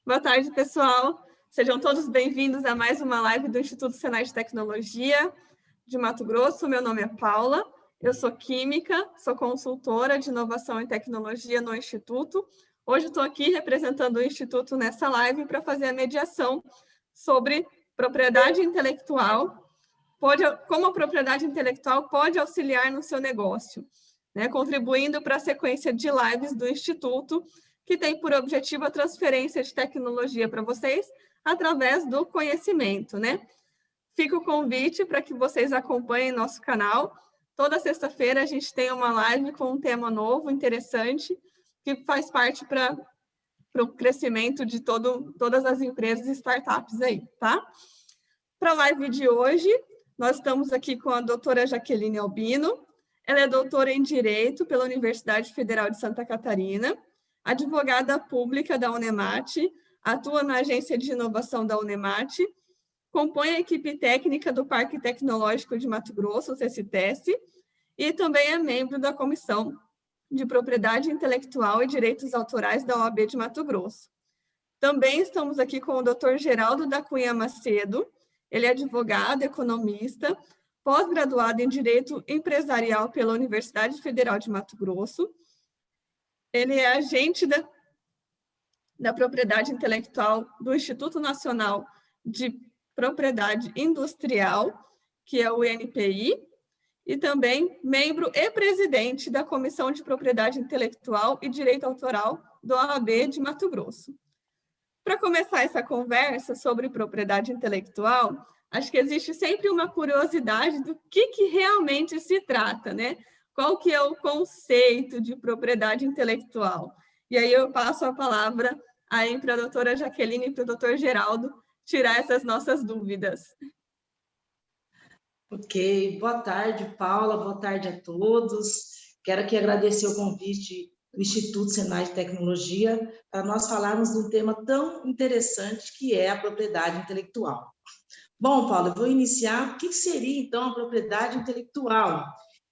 Boa tarde, pessoal. Sejam todos bem-vindos a mais uma live do Instituto Senai de Tecnologia de Mato Grosso. Meu nome é Paula, eu sou química, sou consultora de inovação e tecnologia no Instituto. Hoje estou aqui representando o Instituto nessa live para fazer a mediação sobre propriedade intelectual, como a propriedade intelectual pode auxiliar no seu negócio, né, contribuindo para a sequência de lives do Instituto, que tem por objetivo a transferência de tecnologia para vocês através do conhecimento, né? Fica o convite para que vocês acompanhem nosso canal. Toda sexta-feira a gente tem uma live com um tema novo, interessante, que faz parte para o crescimento de todas as empresas e startups aí, tá? Para a live de hoje, nós estamos aqui com a doutora Jaqueline Albino. Ela é doutora em Direito pela Universidade Federal de Santa Catarina, advogada pública da Unemate, atua na Agência de Inovação da Unemate, compõe a equipe técnica do Parque Tecnológico de Mato Grosso, o CCTS, e também é membro da Comissão de Propriedade Intelectual e Direitos Autorais da OAB de Mato Grosso. Também estamos aqui com o Dr. Geraldo da Cunha Macedo. Ele é advogado, economista, pós-graduado em Direito Empresarial pela Universidade Federal de Mato Grosso. Ele é agente da propriedade intelectual do Instituto Nacional de Propriedade Industrial, que é o INPI, e também membro e presidente da Comissão de Propriedade Intelectual e Direito Autoral do OAB de Mato Grosso. Para começar essa conversa sobre propriedade intelectual, acho que existe sempre uma curiosidade do que realmente se trata, né? Qual que é o conceito de propriedade intelectual? E aí eu passo a palavra aí para a doutora Jaqueline e para o doutor Geraldo tirar essas nossas dúvidas. Ok, boa tarde, Paula, boa tarde a todos. Quero aqui agradecer o convite do Instituto Senai de Tecnologia para nós falarmos de um tema tão interessante que é a propriedade intelectual. Bom, Paula, eu vou iniciar. O que seria, então, a propriedade intelectual?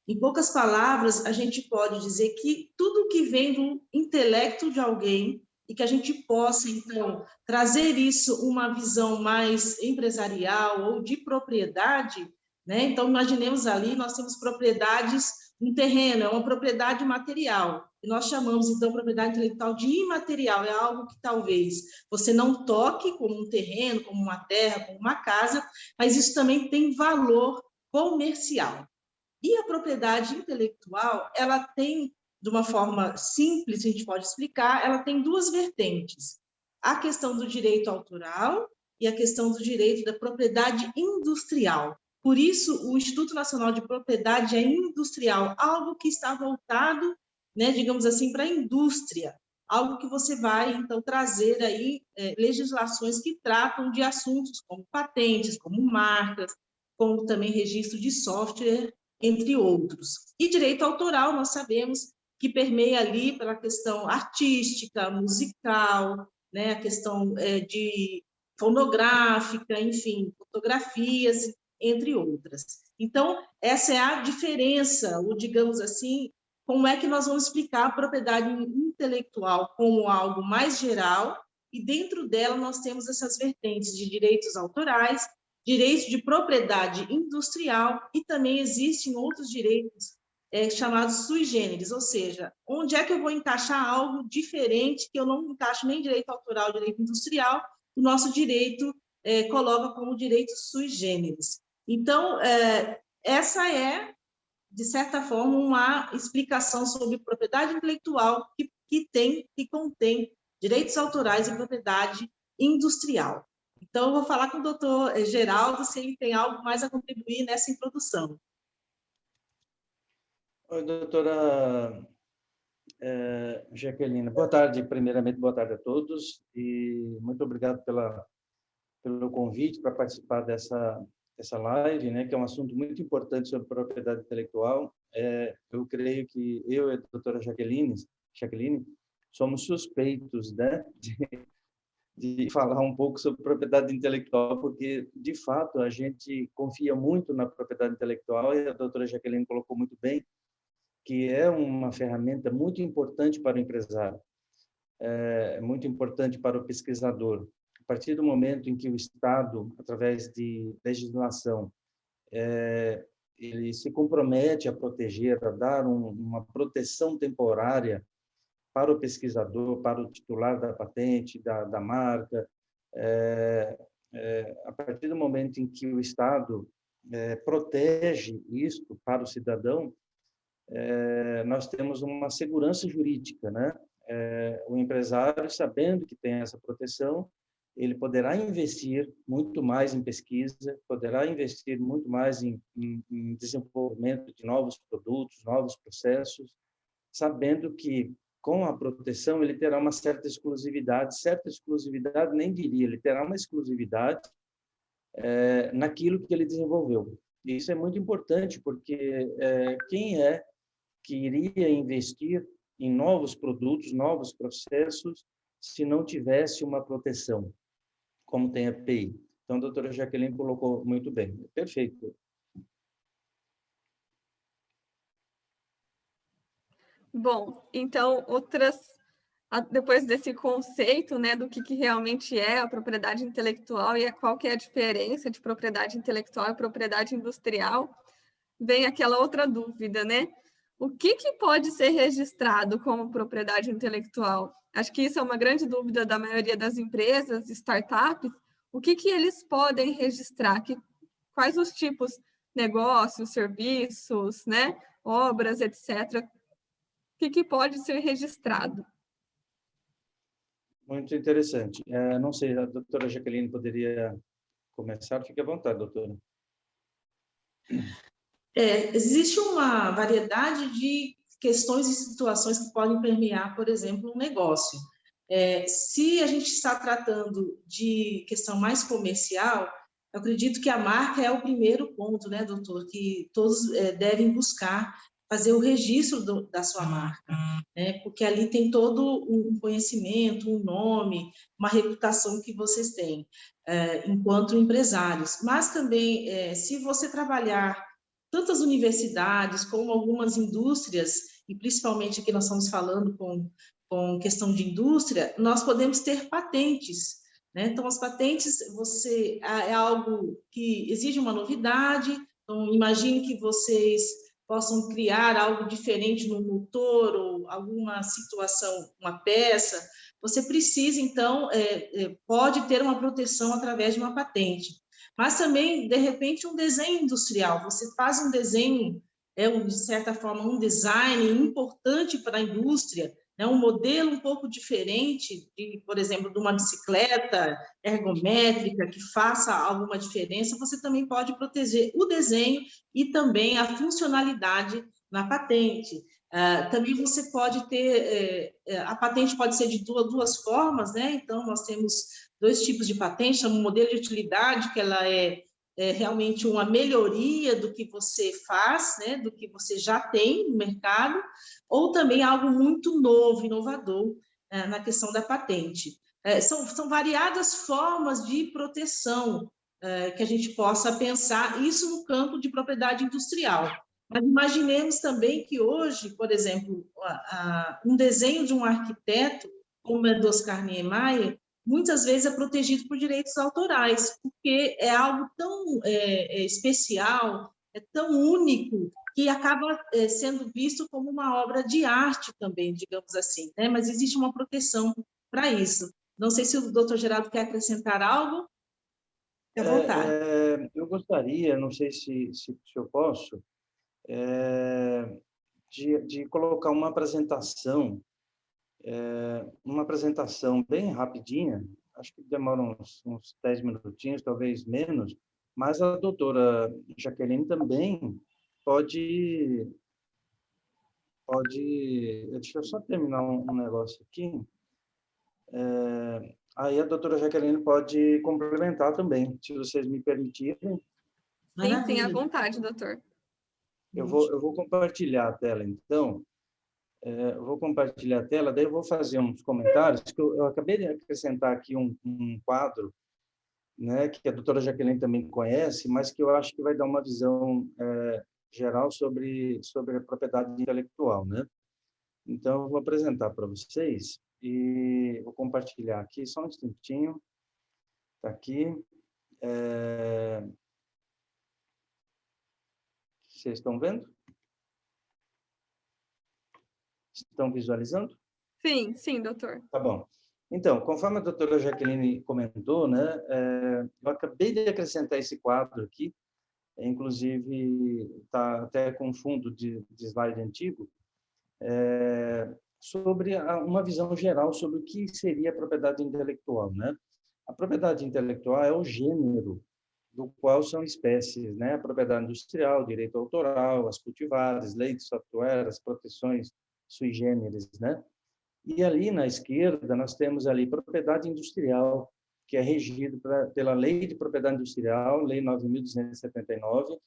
Em poucas palavras, a gente pode dizer que tudo que vem do intelecto de alguém e que a gente possa, então, trazer isso uma visão mais empresarial ou de propriedade, né? Então, imaginemos ali, nós temos propriedades, um terreno, é uma propriedade material. E nós chamamos, então, propriedade intelectual de imaterial, é algo que talvez você não toque, como um terreno, como uma terra, como uma casa, mas isso também tem valor comercial. E a propriedade intelectual, ela tem, de uma forma simples, a gente pode explicar, ela tem duas vertentes. A questão do direito autoral e a questão do direito da propriedade industrial. Por isso, o Instituto Nacional de Propriedade é industrial, algo que está voltado, né, digamos assim, para a indústria, algo que você vai, então, trazer aí legislações que tratam de assuntos como patentes, como marcas, como também registro de software, entre outros. E direito autoral, nós sabemos que permeia ali pela questão artística, musical, né, a questão de fonográfica, enfim, fotografias, entre outras. Então, essa é a diferença, ou digamos assim, como é que nós vamos explicar a propriedade intelectual como algo mais geral, e dentro dela nós temos essas vertentes de direitos autorais, direitos de propriedade industrial, e também existem outros direitos chamados sui generis, ou seja, onde é que eu vou encaixar algo diferente, que eu não encaixo nem direito autoral, direito industrial, o nosso direito coloca como direito sui generis. Então, essa é, de certa forma, uma explicação sobre propriedade intelectual que contém direitos autorais e propriedade industrial. Então, eu vou falar com o doutor Geraldo se ele tem algo mais a contribuir nessa introdução. Oi, doutora Jaqueline. Boa tarde, primeiramente, boa tarde a todos, e muito obrigado pelo convite para participar dessa live, né, que é um assunto muito importante sobre propriedade intelectual. Eu creio que eu e a doutora Jaqueline somos suspeitos, né, de falar um pouco sobre propriedade intelectual, porque, de fato, a gente confia muito na propriedade intelectual, e a doutora Jaqueline colocou muito bem, que é uma ferramenta muito importante para o empresário. é muito importante para o pesquisador. A partir do momento em que o Estado, através de legislação, ele se compromete a proteger, a dar uma proteção temporária para o pesquisador, para o titular da patente, da marca, a partir do momento em que o Estado protege isto para o cidadão, nós temos uma segurança jurídica, né? O empresário, sabendo que tem essa proteção, ele poderá investir muito mais em pesquisa, poderá investir muito mais em desenvolvimento de novos produtos, novos processos, sabendo que, com a proteção, ele terá uma certa exclusividade, nem diria, ele terá uma exclusividade naquilo que ele desenvolveu. E isso é muito importante, porque quem que iria investir em novos produtos, novos processos, se não tivesse uma proteção, como tem a API? Então, a doutora Jaqueline colocou muito bem. Perfeito. Bom, então, depois desse conceito, né, do que realmente é a propriedade intelectual e qual que é a diferença de propriedade intelectual e propriedade industrial, vem aquela outra dúvida, né? O que pode ser registrado como propriedade intelectual? Acho que isso é uma grande dúvida da maioria das empresas, startups. O que eles podem registrar? Quais os tipos, negócios, serviços, né, obras, etc., o que pode ser registrado? Muito interessante. Não sei, a doutora Jaqueline poderia começar? Fique à vontade, doutora. Existe uma variedade de questões e situações que podem permear, por exemplo, um negócio. Se a gente está tratando de questão mais comercial, eu acredito que a marca é o primeiro ponto, né, doutor, que todos devem buscar fazer o registro da sua marca, né, porque ali tem todo um conhecimento, um nome, uma reputação que vocês têm enquanto empresários. Mas também, se você trabalhar tantas universidades como algumas indústrias, e principalmente aqui nós estamos falando com questão de indústria, nós podemos ter patentes, né? Então, as patentes, é algo que exige uma novidade, então, imagine que vocês possam criar algo diferente no motor ou alguma situação, uma peça, você precisa, então, pode ter uma proteção através de uma patente. Mas também, de repente, um desenho industrial. Você faz um desenho, de certa forma, um design importante para a indústria, né? Um modelo um pouco diferente, por exemplo, de uma bicicleta ergométrica que faça alguma diferença, você também pode proteger o desenho e também a funcionalidade na patente. Também você pode ter, a patente pode ser de duas formas, né? Então, nós temos 2 tipos de patente, um modelo de utilidade, que ela é realmente uma melhoria do que você faz, né, do que você já tem no mercado, ou também algo muito novo, inovador, na questão da patente. São variadas formas de proteção que a gente possa pensar, isso no campo de propriedade industrial. Mas imaginemos também que hoje, por exemplo, um desenho de um arquiteto, como é do Oscar Niemeyer, muitas vezes é protegido por direitos autorais, porque é algo tão especial, é tão único, que acaba sendo visto como uma obra de arte também, digamos assim, né? Mas existe uma proteção para isso. Não sei se o doutor Geraldo quer acrescentar algo. Fique à vontade. Eu gostaria, não sei se eu posso, de colocar uma apresentação bem rapidinha, acho que demora uns 10 minutinhos, talvez menos, mas a doutora Jaqueline também pode... Deixa eu só terminar um negócio aqui. Aí a doutora Jaqueline pode complementar também, se vocês me permitirem. Sim, à vontade, doutor. Eu vou compartilhar a tela, então. Eu vou compartilhar a tela, daí eu vou fazer uns comentários, que eu acabei de acrescentar aqui um quadro, né, que a doutora Jaqueline também conhece, mas que eu acho que vai dar uma visão geral sobre a propriedade intelectual, né? Então, eu vou apresentar para vocês e vou compartilhar aqui, só um instantinho. Está aqui. Vocês estão vendo? Estão visualizando? Sim, sim, doutor. Tá bom. Então, conforme a doutora Jaqueline comentou, né, eu acabei de acrescentar esse quadro aqui, inclusive está até com fundo de slide antigo, sobre uma visão geral sobre o que seria a propriedade intelectual, né? A propriedade intelectual é o gênero do qual são espécies, né? A propriedade industrial, direito autoral, as cultivares, lei de software, as proteções sui generis, né? E ali na esquerda nós temos ali propriedade industrial, que é regido pela Lei de Propriedade Industrial, Lei 9.279,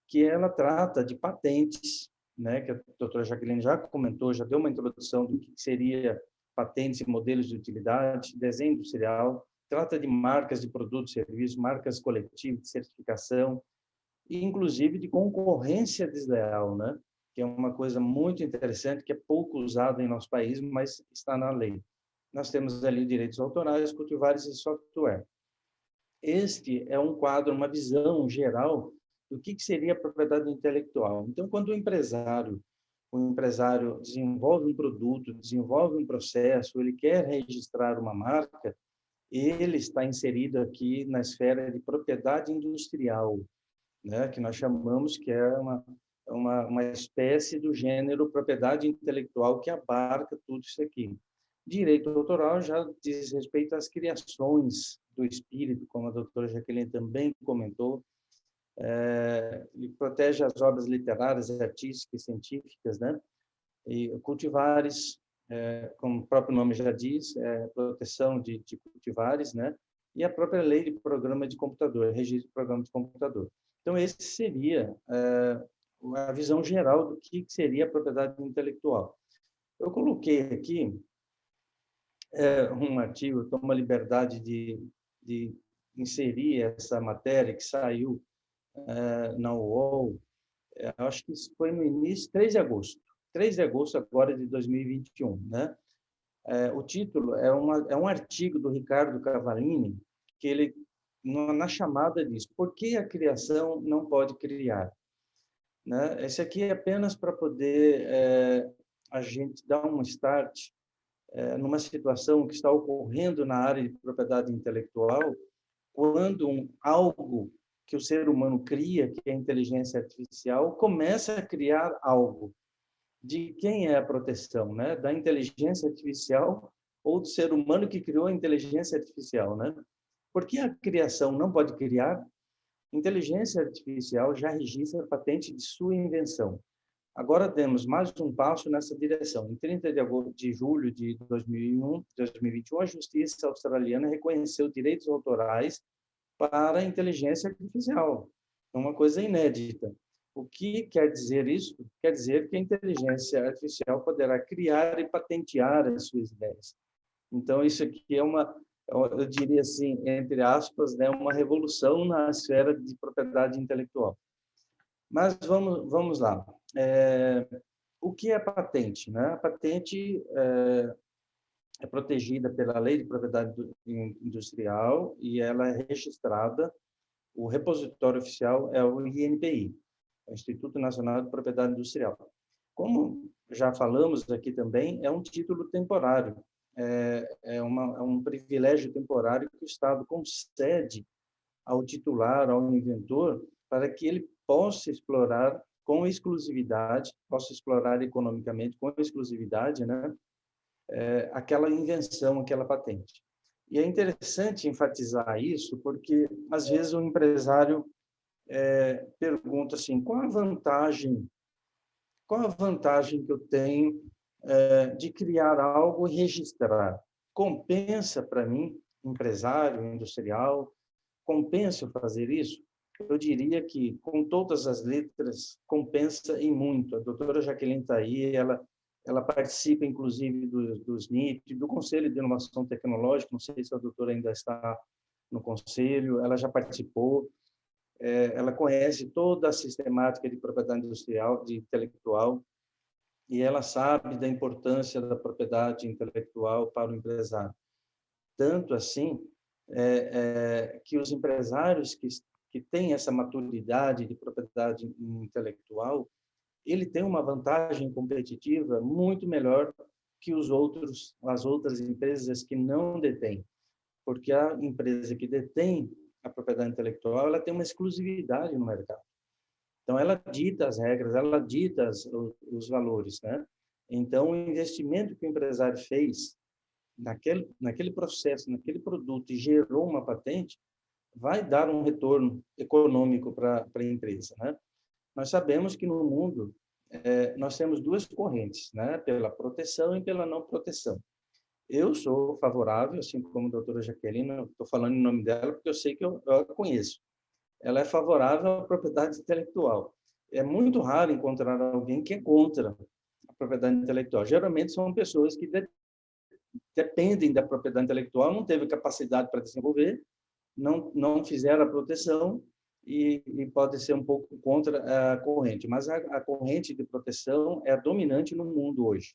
que ela trata de patentes, né, que a doutora Jaqueline já comentou, já deu uma introdução do que seria patentes e modelos de utilidade, desenho industrial, trata de marcas de produtos e serviços, marcas coletivas de certificação, e inclusive de concorrência desleal, né, que é uma coisa muito interessante, que é pouco usada em nosso país, mas está na lei. Nós temos ali direitos autorais, cultivares e software. Este é um quadro, uma visão geral do que seria a propriedade intelectual. Então, quando o empresário desenvolve um produto, desenvolve um processo, ele quer registrar uma marca, ele está inserido aqui na esfera de propriedade industrial, né, que nós chamamos que é uma espécie do gênero propriedade intelectual que abarca tudo isso aqui. Direito autoral já diz respeito às criações do espírito, como a doutora Jaqueline também comentou, e protege as obras literárias, artísticas, científicas, né? E cultivares, como o próprio nome já diz, proteção de cultivares, né? E a própria lei de programa de computador, registro de programa de computador. Então, esse seria a visão geral do que seria a propriedade intelectual. Eu coloquei aqui um artigo, tomo a liberdade de inserir essa matéria que saiu na UOL, acho que isso foi no início, 3 de agosto agora de 2021, né? O título é um artigo do Ricardo Cavallini, que ele, na chamada, diz: por que a criação não pode criar? Né? Esse aqui é apenas para poder a gente dar um start numa situação que está ocorrendo na área de propriedade intelectual, quando algo que o ser humano cria, que é a inteligência artificial, começa a criar algo. De quem é a proteção, né? Da inteligência artificial ou do ser humano que criou a inteligência artificial, né? Porque a criação não pode criar, inteligência artificial já registra a patente de sua invenção. Agora temos mais um passo nessa direção. Em 30 de julho de 2021, a Justiça australiana reconheceu direitos autorais para a inteligência artificial. É uma coisa inédita. O que quer dizer isso? Quer dizer que a inteligência artificial poderá criar e patentear as suas ideias. Então, isso aqui é eu diria assim, entre aspas, né, uma revolução na esfera de propriedade intelectual. Mas vamos lá. O que é patente, né? A patente é protegida pela Lei de Propriedade Industrial e ela é registrada. O repositório oficial é o INPI, o Instituto Nacional de Propriedade Industrial. Como já falamos aqui também, é um título temporário, é um privilégio temporário que o Estado concede ao titular, ao inventor, para que ele possa explorar com exclusividade, possa explorar economicamente com exclusividade, né, aquela invenção, aquela patente. E é interessante enfatizar isso, porque às vezes o empresário pergunta assim: qual a vantagem que eu tenho de criar algo e registrar? Compensa para mim, empresário, industrial, compensa fazer isso? Eu diria que, com todas as letras, compensa e muito. A doutora Jaqueline está aí, ela participa, inclusive, do SNIT, do Conselho de Inovação Tecnológica, não sei se a doutora ainda está no conselho, ela já participou, ela conhece toda a sistemática de propriedade industrial, de intelectual, e ela sabe da importância da propriedade intelectual para o empresário. Tanto assim que os empresários que têm essa maturidade de propriedade intelectual, ele tem uma vantagem competitiva muito melhor que as outras empresas que não detêm, porque a empresa que detém a propriedade intelectual, ela tem uma exclusividade no mercado. Então, ela dita as regras, ela dita os valores, né? Então, o investimento que o empresário fez naquele processo, naquele produto e gerou uma patente, vai dar um retorno econômico para a empresa, né? Nós sabemos que no mundo nós temos duas correntes, né? Pela proteção e pela não proteção. Eu sou favorável, assim como a doutora Jaqueline, estou falando em nome dela porque eu sei que eu a conheço. Ela é favorável à propriedade intelectual. É muito raro encontrar alguém que é contra a propriedade intelectual. Geralmente são pessoas que dependem da propriedade intelectual, não teve capacidade para desenvolver, não fizeram a proteção e pode ser um pouco contra a corrente. Mas a corrente de proteção é a dominante no mundo hoje.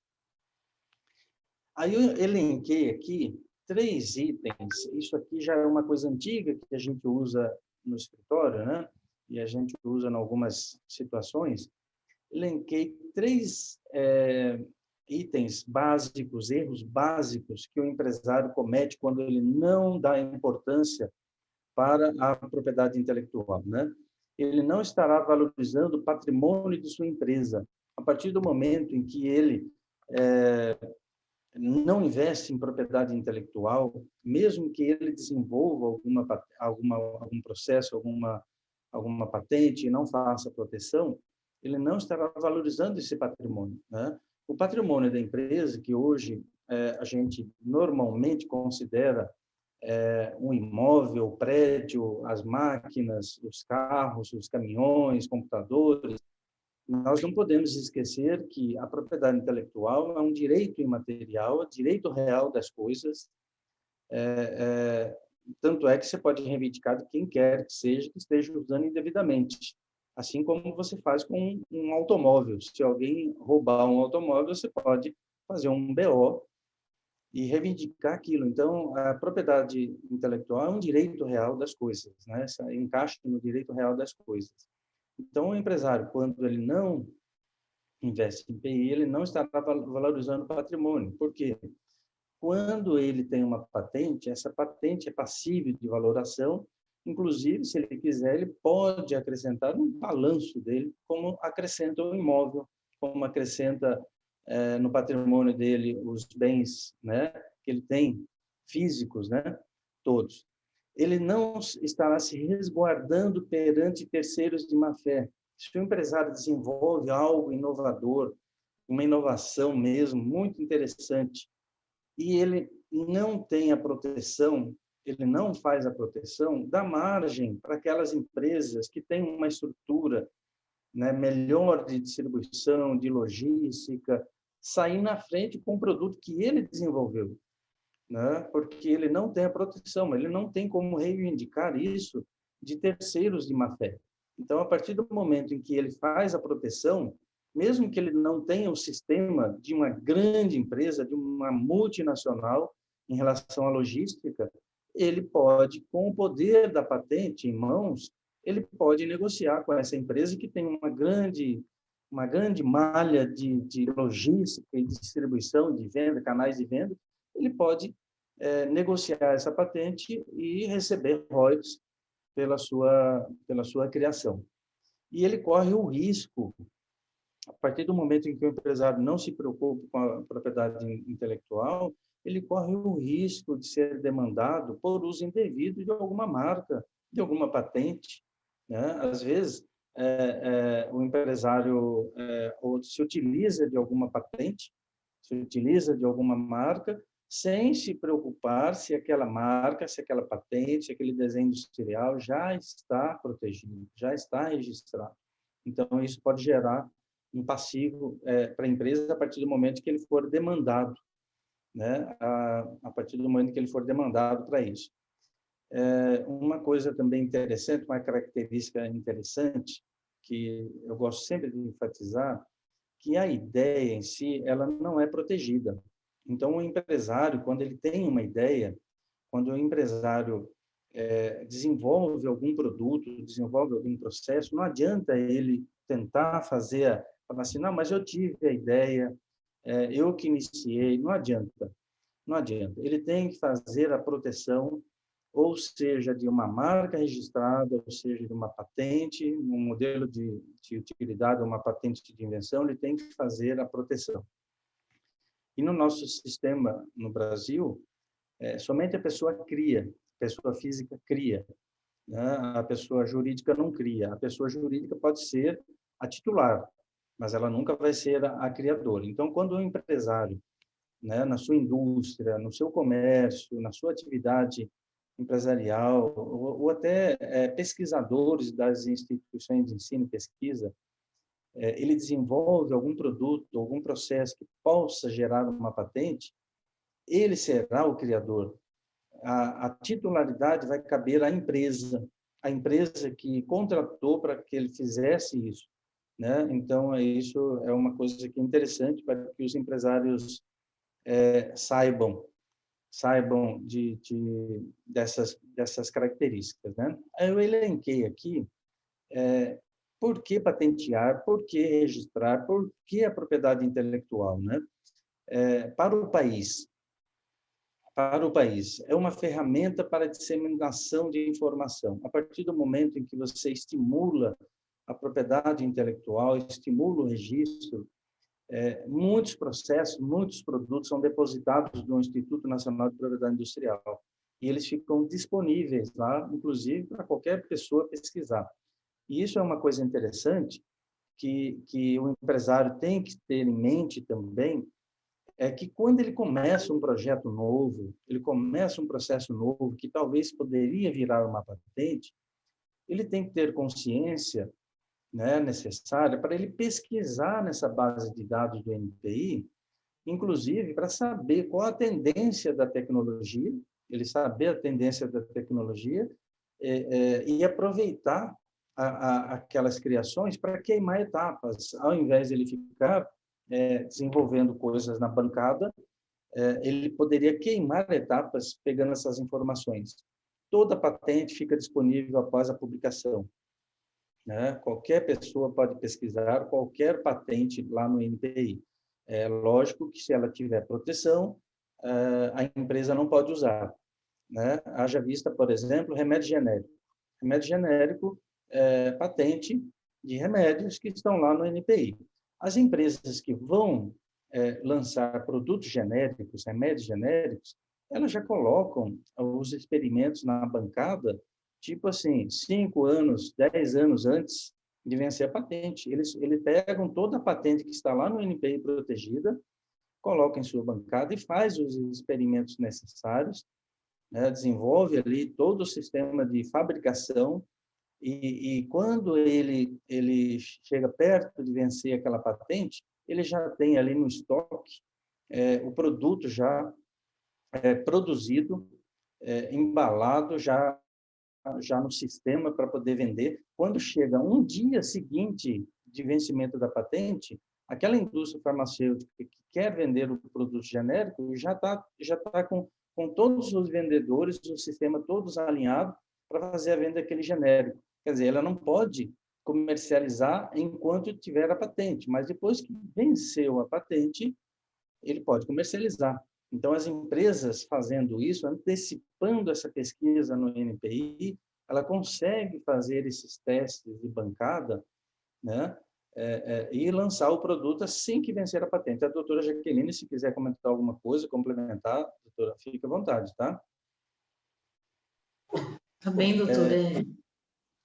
Aí eu elenquei aqui 3 itens. Isso aqui já é uma coisa antiga que a gente usa no escritório, né? E a gente usa em algumas situações. Elenquei 3 itens básicos, erros básicos que o empresário comete quando ele não dá importância para a propriedade intelectual, né? Ele não estará valorizando o patrimônio de sua empresa. A partir do momento em que ele não investe em propriedade intelectual, mesmo que ele desenvolva algum processo, alguma patente e não faça proteção, ele não estará valorizando esse patrimônio, né? O patrimônio da empresa, que hoje a gente normalmente considera um imóvel, prédio, as máquinas, os carros, os caminhões, computadores, nós não podemos esquecer que a propriedade intelectual é um direito imaterial, é direito real das coisas. Tanto é que você pode reivindicar de quem quer que seja que esteja usando indevidamente. Assim como você faz com um automóvel. Se alguém roubar um automóvel, você pode fazer um BO e reivindicar aquilo. Então, a propriedade intelectual é um direito real das coisas, né? Encaixa no direito real das coisas. Então, o empresário, quando ele não investe em PI, ele não está valorizando o patrimônio. Por quê? Quando ele tem uma patente, essa patente é passível de valoração, inclusive, se ele quiser, ele pode acrescentar no balanço dele, como acrescenta o imóvel, como acrescenta no patrimônio dele os bens, né, que ele tem, físicos, né, todos. Ele não estará se resguardando perante terceiros de má-fé. Se o empresário desenvolve algo inovador, uma inovação mesmo, muito interessante, e ele não tem a proteção, ele não faz a proteção, dá margem para aquelas empresas que têm uma estrutura, né, melhor de distribuição, de logística, sair na frente com um produto que ele desenvolveu, né? Porque ele não tem a proteção, ele não tem como reivindicar isso de terceiros de má-fé. Então, a partir do momento em que ele faz a proteção, mesmo que ele não tenha o sistema de uma grande empresa, de uma multinacional em relação à logística, ele pode, com o poder da patente em mãos, ele pode negociar com essa empresa que tem uma grande malha de logística e distribuição, de venda, canais de venda, ele pode negociar essa patente e receber royalties pela sua criação. E ele corre o risco, a partir do momento em que o empresário não se preocupa com a propriedade intelectual, ele corre o risco de ser demandado por uso indevido de alguma marca, de alguma patente, né? Às vezes, o empresário se utiliza de alguma patente, se utiliza de alguma marca, sem se preocupar se aquela marca, se aquela patente, se aquele desenho industrial já está protegido, já está registrado. Então, isso pode gerar um passivo para a empresa a partir do momento que ele for demandado, né? A partir do momento que ele for demandado para isso. Uma coisa também interessante, uma característica interessante, que eu gosto sempre de enfatizar, que a ideia em si ela não é protegida. Então, o empresário, quando ele tem uma ideia, quando o empresário desenvolve algum produto, desenvolve algum processo, não adianta ele tentar falar assim, não, mas eu tive a ideia, eu que iniciei, não adianta, não adianta. Ele tem que fazer a proteção, ou seja, de uma marca registrada, ou seja, de uma patente, um modelo de utilidade, uma patente de invenção, ele tem que fazer a proteção. E no nosso sistema, no Brasil, somente a pessoa cria, a pessoa física cria, né? A pessoa jurídica não cria. A pessoa jurídica pode ser a titular, mas ela nunca vai ser a criadora. Então, quando o empresário, né, na sua indústria, no seu comércio, na sua atividade empresarial, ou até pesquisadores das instituições de ensino e pesquisa, ele desenvolve algum produto, algum processo que possa gerar uma patente, ele será o criador. A titularidade vai caber à empresa, a empresa que contratou para que ele fizesse isso, né? Então, isso é uma coisa que é interessante para que os empresários saibam dessas características, né? Eu elenquei aqui por que patentear, por que registrar, por que a propriedade intelectual, né? Para o país, é uma ferramenta para a disseminação de informação. A partir do momento em que você estimula a propriedade intelectual, estimula o registro, muitos processos, muitos produtos são depositados no Instituto Nacional de Propriedade Industrial e eles ficam disponíveis lá, inclusive, para qualquer pessoa pesquisar. E isso é uma coisa interessante que o empresário tem que ter em mente também, é que quando ele começa um projeto novo, ele começa um processo novo que talvez poderia virar uma patente, ele tem que ter consciência, né, necessária para ele pesquisar nessa base de dados do NPI, inclusive para saber qual a tendência da tecnologia, ele saber a tendência da tecnologia e aproveitar aquelas criações para queimar etapas, ao invés de ele ficar desenvolvendo coisas na bancada, ele poderia queimar etapas pegando essas informações. Toda patente fica disponível após a publicação, né? Qualquer pessoa pode pesquisar qualquer patente lá no NPI. É lógico que se ela tiver proteção, a empresa não pode usar, né? Haja vista, por exemplo, remédio genérico. Remédio genérico é patente de remédios que estão lá no NPI. As empresas que vão lançar produtos genéricos, remédios genéricos, elas já colocam os experimentos na bancada, tipo assim, 5 anos, 10 anos antes de vencer a patente. Eles pegam toda a patente que está lá no NPI protegida, colocam em sua bancada e faz os experimentos necessários, né? Desenvolve ali todo o sistema de fabricação e quando ele chega perto de vencer aquela patente, ele já tem ali no estoque o produto já produzido, embalado, já no sistema para poder vender. Quando chega um dia seguinte de vencimento da patente, aquela indústria farmacêutica que quer vender o produto genérico já tá com todos os vendedores, o sistema todos alinhado para fazer a venda daquele genérico. Quer dizer, ela não pode comercializar enquanto tiver a patente, mas depois que venceu a patente, ele pode comercializar. Então, as empresas fazendo isso, antecipando essa pesquisa no NPI, ela consegue fazer esses testes de bancada, né? E lançar o produto assim que vencer a patente. A doutora Jaqueline, se quiser comentar alguma coisa, complementar, doutora, fique à vontade, tá? Tá bem, doutor.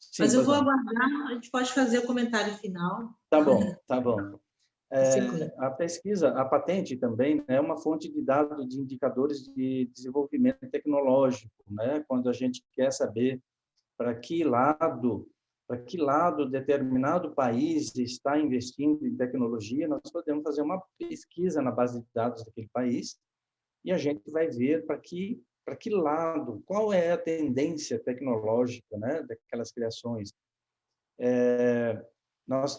Sim, mas eu vou aguardar, a gente pode fazer o comentário final. Tá bom, tá bom. A pesquisa, a patente também é uma fonte de dados de indicadores de desenvolvimento tecnológico, né? Quando a gente quer saber para que lado determinado país está investindo em tecnologia, nós podemos fazer uma pesquisa na base de dados daquele país e a gente vai ver para que lado, qual é a tendência tecnológica, né, daquelas criações. nós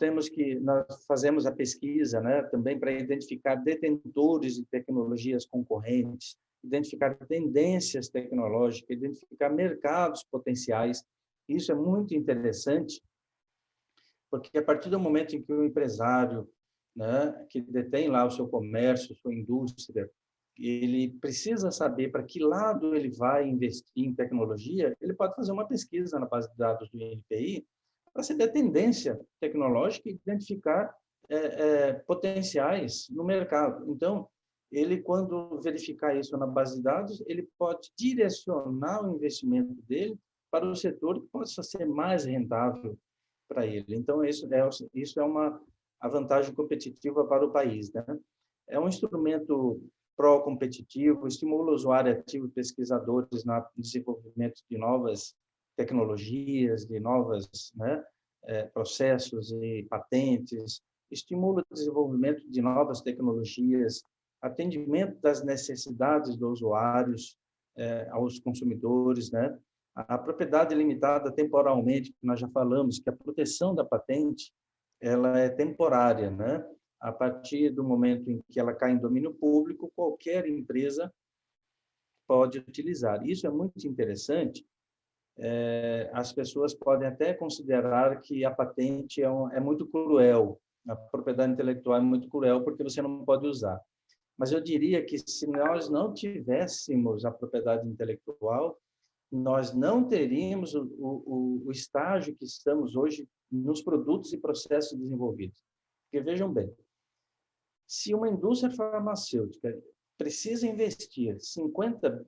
fazemos a pesquisa, né, também para identificar detentores de tecnologias concorrentes, identificar tendências tecnológicas, identificar mercados potenciais. Isso é muito interessante, porque a partir do momento em que o empresário, né, que detém lá o seu comércio, sua indústria, ele precisa saber para que lado ele vai investir em tecnologia, ele pode fazer uma pesquisa na base de dados do INPI para saber a tendência tecnológica e identificar potenciais no mercado. Então, ele, quando verificar isso na base de dados, ele pode direcionar o investimento dele para o setor que possa ser mais rentável para ele. Então, isso é a vantagem competitiva para o país, né? É um instrumento pró-competitivo, estimula o usuário ativo e pesquisadores no desenvolvimento de novas tecnologias, de novos, né, processos e patentes, estimula o desenvolvimento de novas tecnologias, atendimento das necessidades dos usuários, aos consumidores, né? A propriedade limitada temporalmente, que nós já falamos, que a proteção da patente ela é temporária, né? A partir do momento em que ela cai em domínio público, qualquer empresa pode utilizar. Isso é muito interessante. As pessoas podem até considerar que a patente é muito cruel, a propriedade intelectual é muito cruel porque você não pode usar. Mas eu diria que se nós não tivéssemos a propriedade intelectual, nós não teríamos o estágio que estamos hoje nos produtos e processos desenvolvidos. Porque vejam bem, se uma indústria farmacêutica precisa investir 50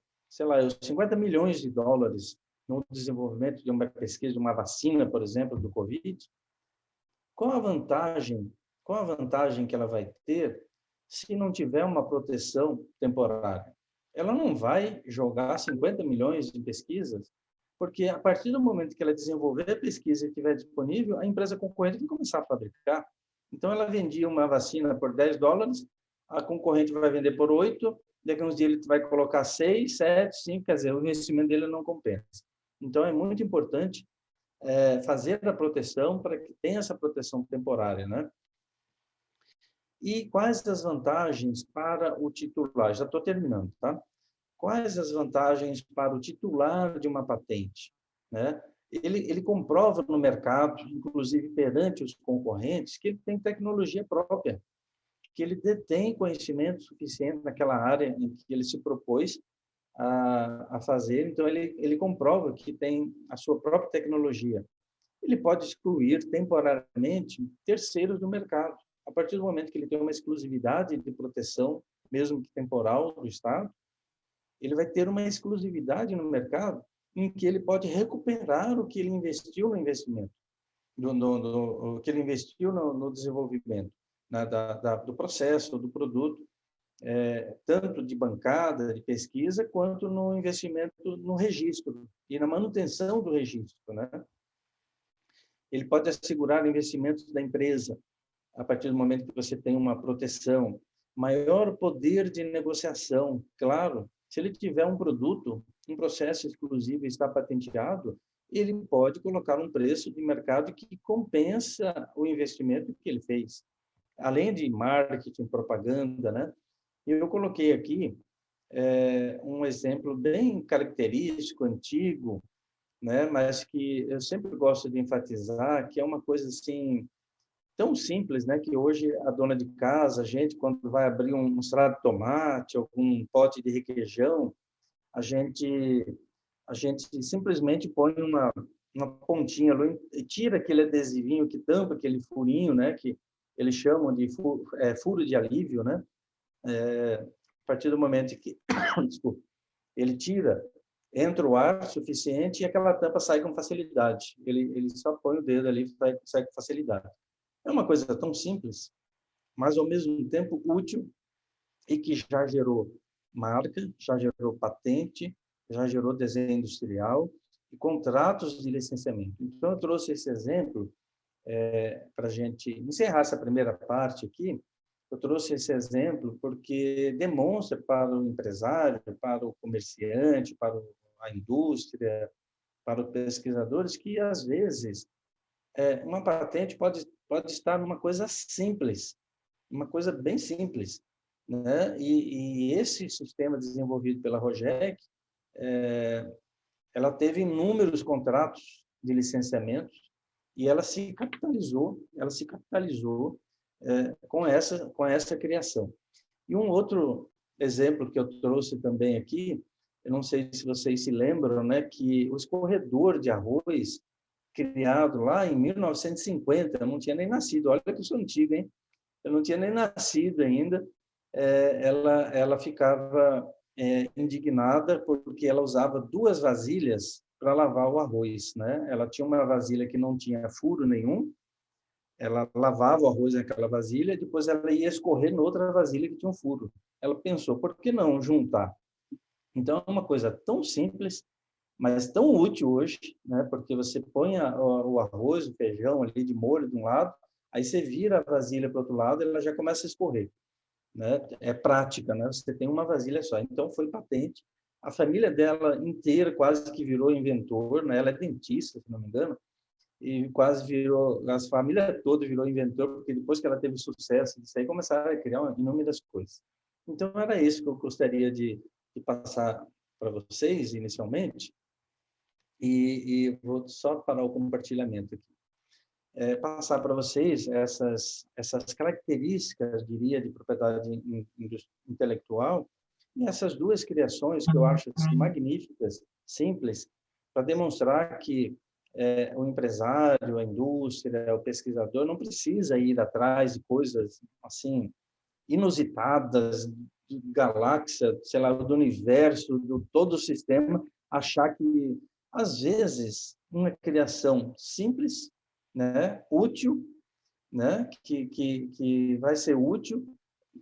milhões de dólares no desenvolvimento de uma pesquisa de uma vacina, por exemplo, do Covid, qual a vantagem que ela vai ter se não tiver uma proteção temporária? Ela não vai jogar 50 milhões de pesquisas, porque a partir do momento que ela desenvolver a pesquisa e estiver disponível, a empresa concorrente vai começar a fabricar. Então, ela vendia uma vacina por $10, a concorrente vai vender por 8, daqui a uns dias ele vai colocar 6, 7, 5, quer dizer, o investimento dele não compensa. Então, é muito importante fazer a proteção para que tenha essa proteção temporária, né? E quais as vantagens para o titular? Já estou terminando, tá? Quais as vantagens para o titular de uma patente, né? Ele comprova no mercado, inclusive perante os concorrentes, que ele tem tecnologia própria, que ele detém conhecimento suficiente naquela área em que ele se propôs a fazer. Então, ele comprova que tem a sua própria tecnologia. Ele pode excluir temporariamente terceiros do mercado. A partir do momento que ele tem uma exclusividade de proteção, mesmo que temporal, do Estado, ele vai ter uma exclusividade no mercado em que ele pode recuperar o que ele investiu no investimento, o que ele investiu no desenvolvimento, né, do processo, do produto, tanto de bancada, de pesquisa, quanto no investimento no registro e na manutenção do registro, né? Ele pode assegurar investimentos da empresa a partir do momento que você tem uma proteção, maior poder de negociação, claro. Se ele tiver um produto, um processo exclusivo e está patenteado, ele pode colocar um preço de mercado que compensa o investimento que ele fez. Além de marketing, propaganda, né? Eu coloquei aqui um exemplo bem característico, antigo, né? Mas que eu sempre gosto de enfatizar, que é uma coisa assim tão simples, né, que hoje a dona de casa, a gente, quando vai abrir um salada de tomate, algum pote de requeijão, a gente simplesmente põe uma pontinha ali e tira aquele adesivinho que tampa aquele furinho, né, que eles chamam de furo de alívio, né? A partir do momento que desculpa, ele tira, entra o ar suficiente e aquela tampa sai com facilidade. Ele só põe o dedo ali e sai com facilidade. É uma coisa tão simples, mas ao mesmo tempo útil e que já gerou marca, já gerou patente, já gerou desenho industrial e contratos de licenciamento. Então, eu trouxe esse exemplo para a gente encerrar essa primeira parte aqui. Eu trouxe esse exemplo porque demonstra para o empresário, para o comerciante, para a indústria, para os pesquisadores, que, às vezes, uma patente pode pode estar numa coisa simples, uma coisa bem simples, né? E esse sistema desenvolvido pela Rogec, ela teve inúmeros contratos de licenciamento e ela se capitalizou com essa criação. E um outro exemplo que eu trouxe também aqui, eu não sei se vocês se lembram, né, que o escorredor de arroz, criado lá em 1950, eu não tinha nem nascido, olha que eu sou antigo, hein? Eu não tinha nem nascido ainda, ela ficava indignada porque ela usava 2 vasilhas para lavar o arroz, né? Ela tinha uma vasilha que não tinha furo nenhum, ela lavava o arroz naquela vasilha e depois ela ia escorrer noutra vasilha que tinha um furo. Ela pensou, por que não juntar? Então, é uma coisa tão simples, mas tão útil hoje, né? Porque você põe o arroz, o feijão ali de molho de um lado, aí você vira a vasilha para o outro lado e ela já começa a escorrer, né? É prática, né? Você tem uma vasilha só. Então, foi patente. A família dela inteira quase que virou inventor, né? Ela é dentista, se não me engano, e quase virou, a família toda virou inventor, porque depois que ela teve sucesso disso aí, começaram a criar inúmeras coisas. Então, era isso que eu gostaria de passar para vocês, inicialmente, e vou só parar o compartilhamento aqui. Passar para vocês essas características, diria, de propriedade intelectual, e essas 2 criações que eu acho assim, magníficas, simples, para demonstrar que o empresário, a indústria, o pesquisador não precisa ir atrás de coisas assim inusitadas, de galáxia, sei lá, do universo, do todo o sistema, achar que às vezes uma criação simples, né, útil, né, que vai ser útil,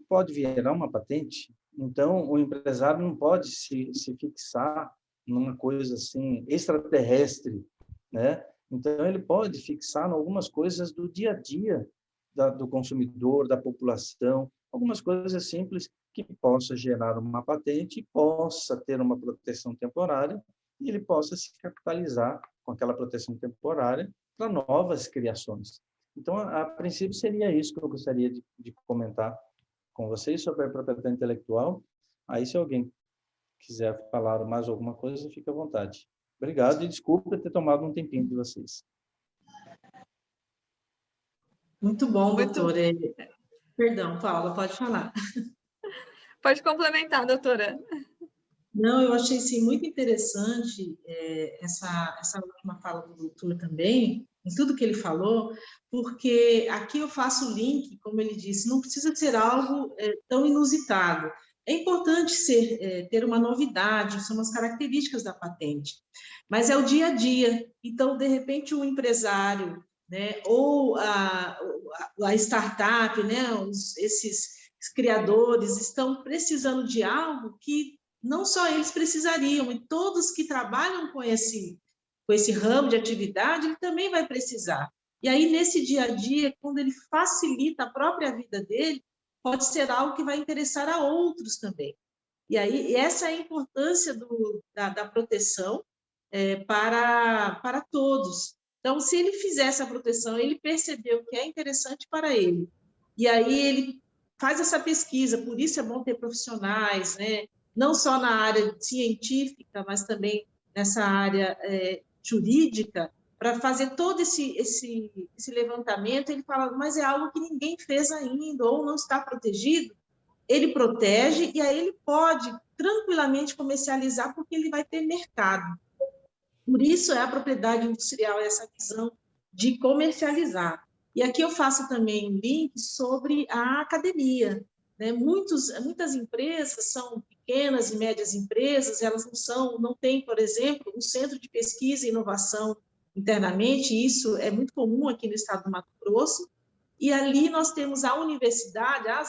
pode virar uma patente. Então, o empresário não pode se fixar numa coisa assim extraterrestre, né? Então, ele pode fixar em algumas coisas do dia a dia do consumidor, da população, algumas coisas simples que possa gerar uma patente, possa ter uma proteção temporária e ele possa se capitalizar com aquela proteção temporária para novas criações. Então, a princípio, seria isso que eu gostaria de comentar com vocês sobre a propriedade intelectual. Aí, se alguém quiser falar mais alguma coisa, fique à vontade. Obrigado e desculpa ter tomado um tempinho de vocês. Muito bom, doutora. Perdão, Paula, pode falar. Pode complementar, doutora. Não, eu achei sim, muito interessante essa última fala do doutor também, em tudo que ele falou, porque aqui eu faço o link, como ele disse, não precisa ser algo tão inusitado. É importante ter uma novidade, são as características da patente, mas é o dia a dia. Então, de repente, o empresário, né, ou a startup, né, esses criadores estão precisando de algo que não só eles precisariam, e todos que trabalham com esse ramo de atividade, ele também vai precisar. E aí, nesse dia a dia, quando ele facilita a própria vida dele, pode ser algo que vai interessar a outros também. E aí, essa é a importância da proteção para todos. Então, se ele fizer essa proteção, ele percebeu que é interessante para ele, e aí ele faz essa pesquisa, por isso é bom ter profissionais, né? Não só na área científica, mas também nessa área jurídica, para fazer todo esse levantamento. Ele fala, mas é algo que ninguém fez ainda, ou não está protegido. Ele protege e aí ele pode tranquilamente comercializar, porque ele vai ter mercado. Por isso é a propriedade industrial, essa visão de comercializar. E aqui eu faço também um link sobre a academia. Né? Muitas empresas são pequenas e médias empresas, elas não têm, por exemplo, um centro de pesquisa e inovação internamente, isso é muito comum aqui no estado do Mato Grosso, e ali nós temos as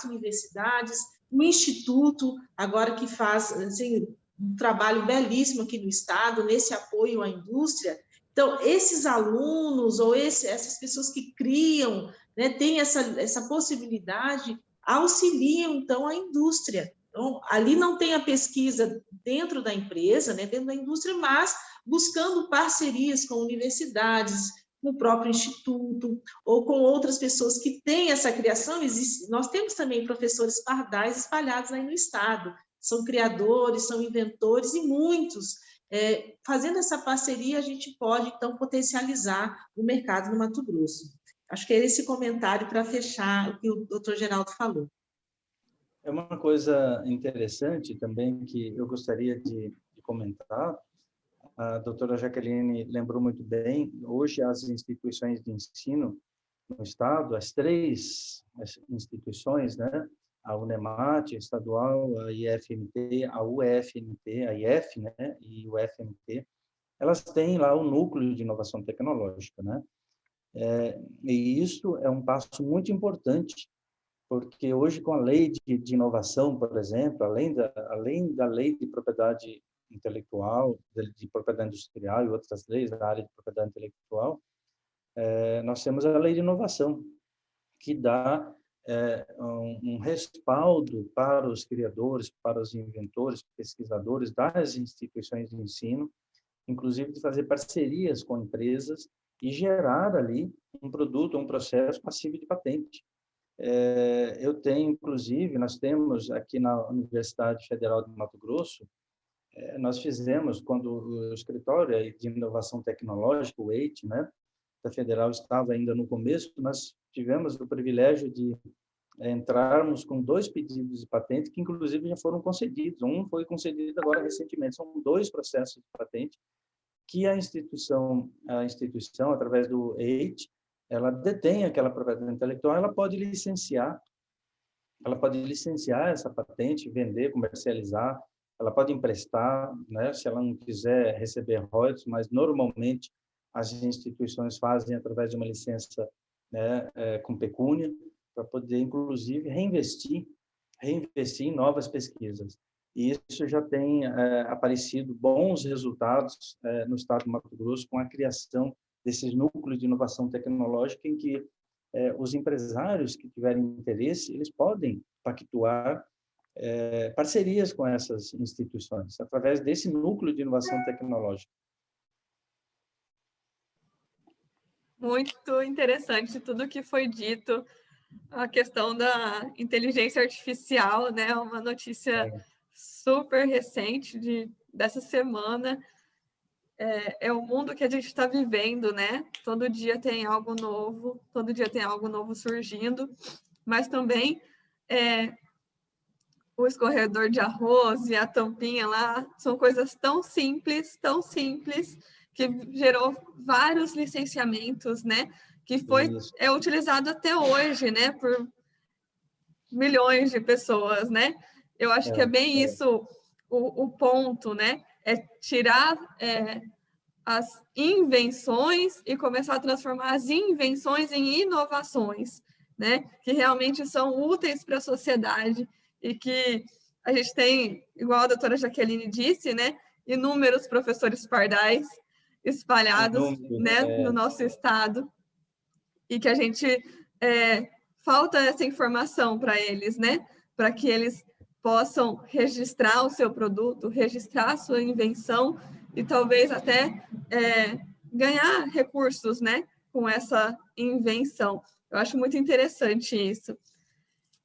universidades, o instituto, agora que faz assim, um trabalho belíssimo aqui no estado, nesse apoio à indústria. Então, esses alunos ou essas pessoas que criam, né, têm essa possibilidade, auxiliam, então, a indústria. Então, ali não tem a pesquisa dentro da empresa, né, dentro da indústria, mas buscando parcerias com universidades, com o próprio instituto, ou com outras pessoas que têm essa criação. Nós temos também professores pardais espalhados aí no estado, são criadores, são inventores, e muitos. Fazendo essa parceria, a gente pode, então, potencializar o mercado no Mato Grosso. Acho que é esse comentário para fechar o que o doutor Geraldo falou. É uma coisa interessante também que eu gostaria de comentar. A doutora Jaqueline lembrou muito bem, hoje as instituições de ensino no estado, as três instituições, né? A UNEMAT, a estadual, a IFMT, a UFMT, a IF, né? E o FMT, elas têm lá o núcleo de inovação tecnológica, né? E isso é um passo muito importante, porque hoje, com a lei de inovação, por exemplo, além da lei de propriedade intelectual, de propriedade industrial e outras leis da área de propriedade intelectual, nós temos a lei de inovação, que dá um respaldo para os criadores, para os inventores, pesquisadores das instituições de ensino, inclusive de fazer parcerias com empresas e gerar ali um produto, um processo passível de patente. Eu tenho, inclusive, nós temos aqui na Universidade Federal de Mato Grosso, nós fizemos, quando o Escritório de Inovação Tecnológica, o EIT, né, da Federal, estava ainda no começo, nós tivemos o privilégio de entrarmos com 2 pedidos de patente, que inclusive já foram concedidos. Um foi concedido agora recentemente. São 2 processos de patente que a instituição, através do EIT, ela detém aquela propriedade intelectual, ela pode licenciar essa patente, vender, comercializar, ela pode emprestar, né, se ela não quiser receber royalties, mas normalmente as instituições fazem através de uma licença, né, com pecúnia, para poder, inclusive, reinvestir em novas pesquisas. E isso já tem aparecido bons resultados no estado do Mato Grosso com a criação desses núcleos de inovação tecnológica em que os empresários que tiverem interesse, eles podem pactuar parcerias com essas instituições, através desse núcleo de inovação tecnológica. Muito interessante tudo que foi dito, a questão da inteligência artificial, né? Uma notícia super recente dessa semana. É o mundo que a gente está vivendo, né? Todo dia tem algo novo, todo dia tem algo novo surgindo, mas também o escorredor de arroz e a tampinha lá são coisas tão simples, que gerou vários licenciamentos, né? Que é utilizado até hoje, né? Por milhões de pessoas, né? Eu acho que é bem isso o ponto, né? É tirar as invenções e começar a transformar as invenções em inovações, né? Que realmente são úteis para a sociedade e que a gente tem, igual a doutora Jaqueline disse, né? Inúmeros professores pardais espalhados, né? No nosso estado, e que a gente falta essa informação para eles, né? Para que eles possam registrar o seu produto, registrar a sua invenção e talvez até ganhar recursos, né? Com essa invenção. Eu acho muito interessante isso.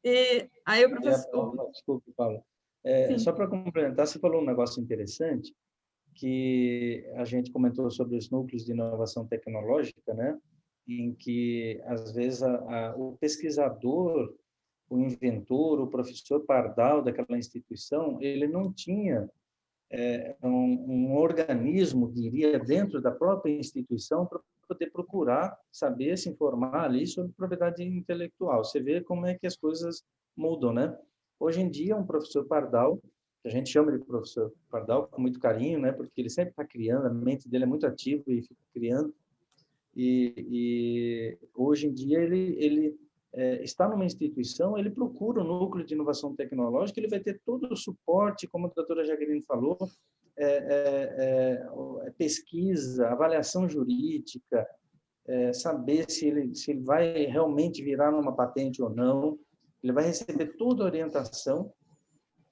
E aí o professor... Desculpe, Paula. Só para complementar, você falou um negócio interessante, que a gente comentou sobre os núcleos de inovação tecnológica, né? Em que, às vezes, o pesquisador, o inventor, o professor pardal daquela instituição, ele não tinha um organismo, diria, dentro da própria instituição para poder procurar saber, se informar ali sobre propriedade intelectual. Você vê como é que as coisas mudam, né? Hoje em dia, um professor pardal, que a gente chama de professor pardal com muito carinho, né? Porque ele sempre está criando, a mente dele é muito ativa e fica criando. E hoje em dia ele está numa instituição, ele procura um núcleo de inovação tecnológica, ele vai ter todo o suporte, como a doutora Jaqueline falou, pesquisa, avaliação jurídica, saber se ele vai realmente virar uma patente ou não, ele vai receber toda a orientação.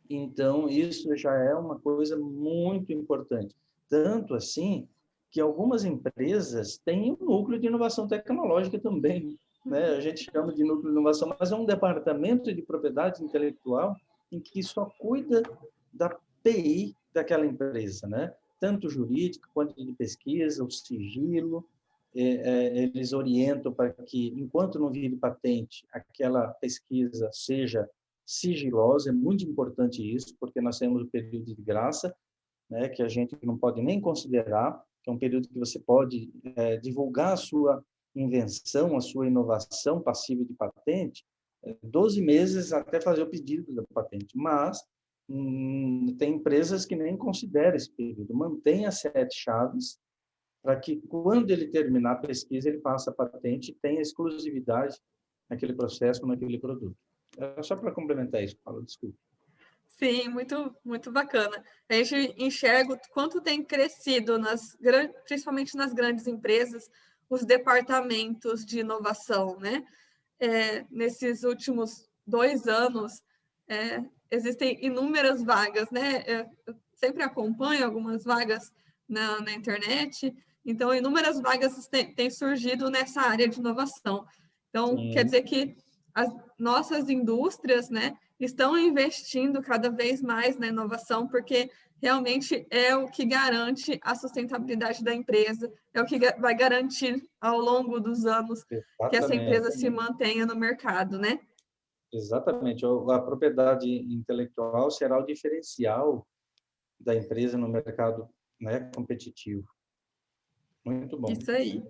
Então, isso já é uma coisa muito importante. Tanto assim que algumas empresas têm um núcleo de inovação tecnológica também, né? A gente chama de núcleo de inovação, mas é um departamento de propriedade intelectual em que só cuida da PI daquela empresa, né? Tanto jurídica quanto de pesquisa, o sigilo. Eles orientam para que, enquanto não vire patente, aquela pesquisa seja sigilosa. É muito importante isso, porque nós temos o período de graça, né, que a gente não pode nem considerar, que é um período que você pode divulgar a sua invenção, a sua inovação passível de patente, 12 meses até fazer o pedido da patente. Mas tem empresas que nem consideram esse período, mantém as 7 chaves para que, quando ele terminar a pesquisa, ele faça a patente e tenha exclusividade naquele processo, naquele produto. É só para complementar isso, Paulo, desculpa. Sim, muito, muito bacana. A gente enxerga o quanto tem crescido, principalmente nas grandes empresas, os departamentos de inovação, né? Nesses últimos 2 anos, existem inúmeras vagas, né? Eu sempre acompanho algumas vagas na internet, então, inúmeras vagas têm surgido nessa área de inovação. Então, Sim. quer dizer que as nossas indústrias, né, estão investindo cada vez mais na inovação, porque realmente é o que garante a sustentabilidade da empresa, é o que vai garantir ao longo dos anos que essa empresa se mantenha no mercado, né? Exatamente. A propriedade intelectual será o diferencial da empresa no mercado, né, competitivo. Muito bom. Isso aí.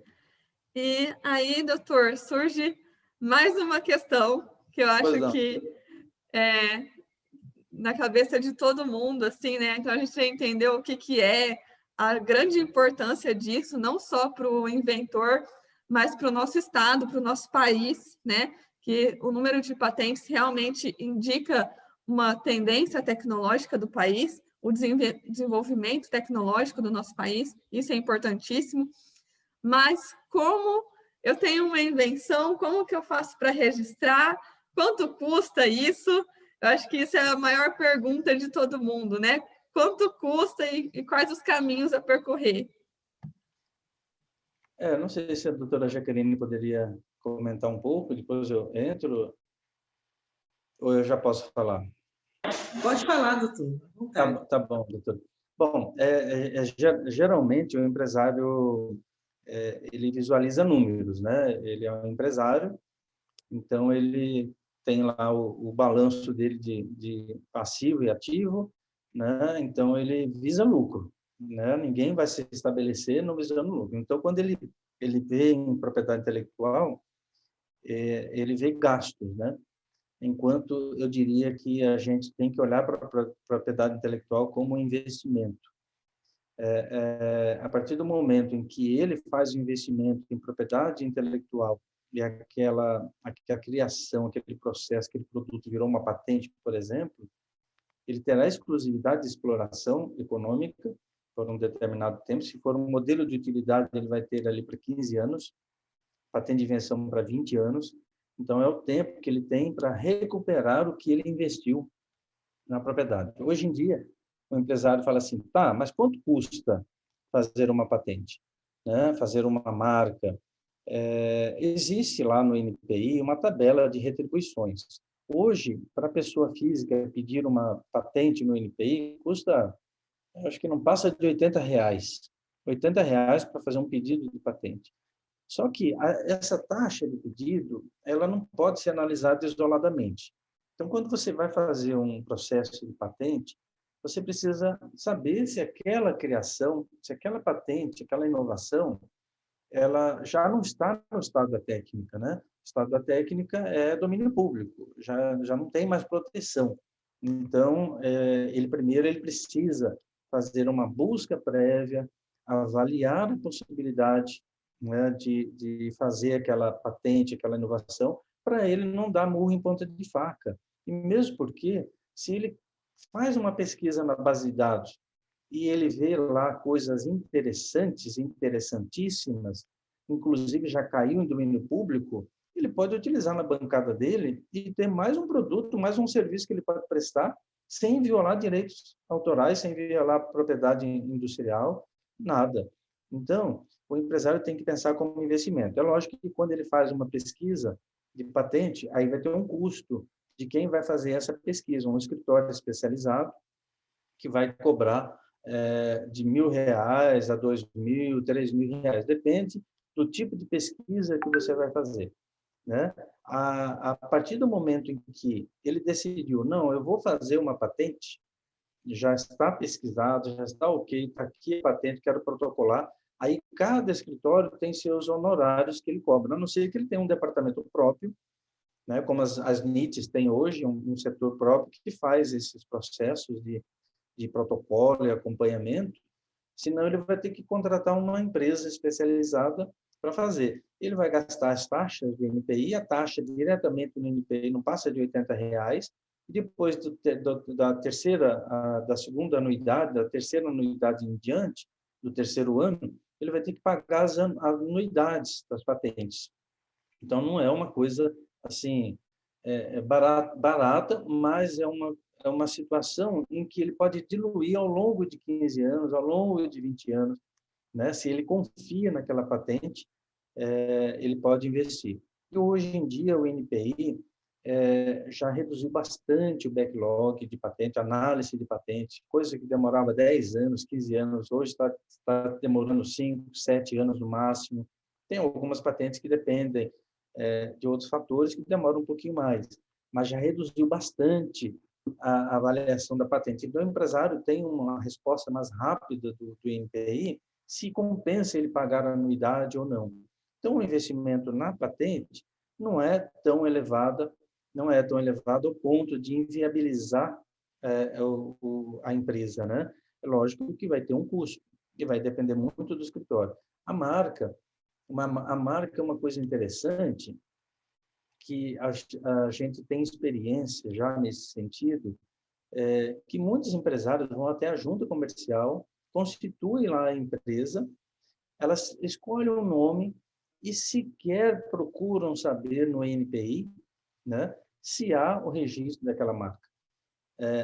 E aí, doutor, surge mais uma questão que eu acho que na cabeça de todo mundo, assim, né? Então, a gente entendeu o que é a grande importância disso, não só para o inventor, mas para o nosso estado, para o nosso país, né? Que o número de patentes realmente indica uma tendência tecnológica do país, o desenvolvimento tecnológico do nosso país, isso é importantíssimo. Mas como eu tenho uma invenção, como que eu faço para registrar? Quanto custa isso? Eu acho que isso é a maior pergunta de todo mundo, né? Quanto custa e quais os caminhos a percorrer? Não sei se a doutora Jaqueline poderia comentar um pouco, depois eu entro, ou eu já posso falar? Pode falar, doutor. Tá bom, doutor. Bom, geralmente o empresário ele visualiza números, né? Ele é um empresário, então ele tem lá o balanço dele de passivo e ativo, né? Então ele visa lucro, né? Ninguém vai se estabelecer não visando lucro. Então, quando ele vê em propriedade intelectual, ele vê gastos, né? Enquanto eu diria que a gente tem que olhar para a propriedade intelectual como um investimento. A partir do momento em que ele faz o investimento em propriedade intelectual e a criação, aquele processo, aquele produto virou uma patente, por exemplo, ele terá exclusividade de exploração econômica por um determinado tempo. Se for um modelo de utilidade, ele vai ter ali para 15 anos, patente de invenção para 20 anos. Então, é o tempo que ele tem para recuperar o que ele investiu na propriedade. Hoje em dia, o empresário fala assim, tá, mas quanto custa fazer uma patente, né? Fazer uma marca? Existe lá no NPI uma tabela de retribuições. Hoje, para a pessoa física pedir uma patente no NPI, custa, acho que não passa de R$80. R$80 para fazer um pedido de patente. Só que essa taxa de pedido, ela não pode ser analisada isoladamente. Então, quando você vai fazer um processo de patente, você precisa saber se aquela criação, se aquela patente, aquela inovação, ela já não está no estado da técnica, né? O estado da técnica é domínio público, já não tem mais proteção. Então, ele precisa fazer uma busca prévia, avaliar a possibilidade, né, de fazer aquela patente, aquela inovação, para ele não dar murro em ponta de faca. E mesmo porque, se ele faz uma pesquisa na base de dados e ele vê lá coisas interessantes, interessantíssimas, inclusive já caiu em domínio público, ele pode utilizar na bancada dele e ter mais um produto, mais um serviço que ele pode prestar, sem violar direitos autorais, sem violar propriedade industrial, nada. Então, o empresário tem que pensar como investimento. É lógico que quando ele faz uma pesquisa de patente, aí vai ter um custo de quem vai fazer essa pesquisa, um escritório especializado que vai cobrar de R$ 1.000 a R$ 2.000, R$ 3.000, depende do tipo de pesquisa que você vai fazer, né? A partir do momento em que ele decidiu, não, eu vou fazer uma patente, já está pesquisado, já está ok, está aqui a patente, quero protocolar. Aí cada escritório tem seus honorários que ele cobra, a não ser que ele tenha um departamento próprio, né, como as NITs têm hoje, um setor próprio que faz esses processos de protocolo e acompanhamento, senão ele vai ter que contratar uma empresa especializada para fazer. Ele vai gastar as taxas do NPI, a taxa diretamente no NPI não passa de R$ 80, e depois da segunda anuidade, da terceira anuidade em diante, do terceiro ano, ele vai ter que pagar as anuidades das patentes. Então, não é uma coisa assim barata, mas é uma situação em que ele pode diluir ao longo de 15 anos, ao longo de 20 anos, né? Se ele confia naquela patente, ele pode investir. E hoje em dia o NPI já reduziu bastante o backlog de patente, análise de patente, coisa que demorava 10 anos, 15 anos, hoje está demorando 5, 7 anos no máximo. Tem algumas patentes que dependem de outros fatores que demoram um pouquinho mais, mas já reduziu bastante a avaliação da patente. Então, o empresário tem uma resposta mais rápida do INPI, se compensa ele pagar a anuidade ou não. Então, o investimento na patente não é tão elevado ao ponto de inviabilizar a empresa, né? É lógico que vai ter um custo, e vai depender muito do escritório. A marca é uma coisa interessante, que a gente tem experiência já nesse sentido, que muitos empresários vão até a junta comercial, constituem lá a empresa, elas escolhem um nome e sequer procuram saber no INPI, né, se há o registro daquela marca.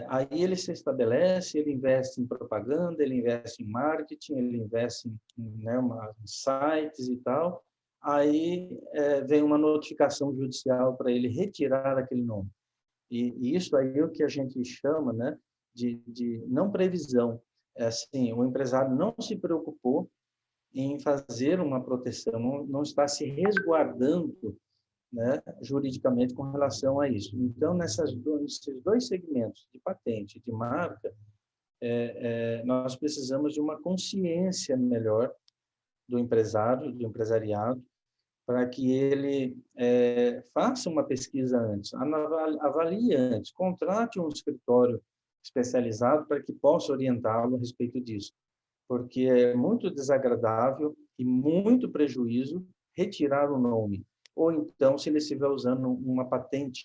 Aí ele se estabelece, ele investe em propaganda, ele investe em marketing, ele investe em sites e tal. Aí vem uma notificação judicial para ele retirar aquele nome. E isso aí é o que a gente chama, né, de não previsão. Assim, o empresário não se preocupou em fazer uma proteção, não está se resguardando, né, juridicamente com relação a isso. Então, nesses dois segmentos, de patente e de marca, nós precisamos de uma consciência melhor do empresário, do empresariado, para que ele faça uma pesquisa antes, avalie antes, contrate um escritório especializado para que possa orientá-lo a respeito disso, porque é muito desagradável e muito prejuízo retirar o nome, ou então, se ele estiver usando uma patente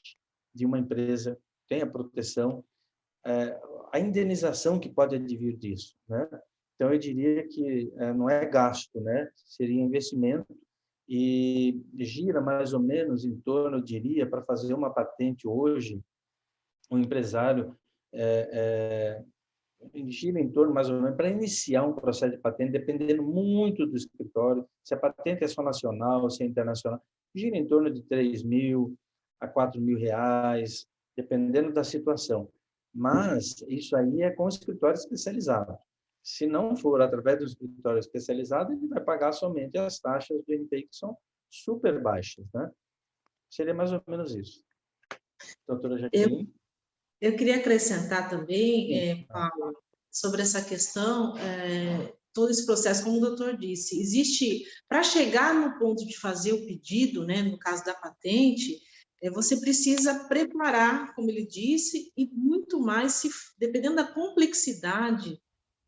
de uma empresa, tem a proteção, a indenização que pode advir disso, né? Então, eu diria que não é gasto, né? Seria investimento, e gira mais ou menos em torno, eu diria, para fazer uma patente hoje, um empresário gira em torno, mais ou menos, para iniciar um processo de patente, dependendo muito do escritório, se a patente é só nacional, se é internacional, gira em torno de R$3.000 a R$4.000, dependendo da situação. Mas isso aí é com o escritório especializado. Se não for através do escritório especializado, ele vai pagar somente as taxas do INPI, que são super baixas, né? Seria mais ou menos isso. Doutora Jaqueline? Eu queria acrescentar também, Paulo, sobre essa questão, todo esse processo, como o doutor disse, existe, para chegar no ponto de fazer o pedido, né, no caso da patente, você precisa preparar, como ele disse, e muito mais, dependendo da complexidade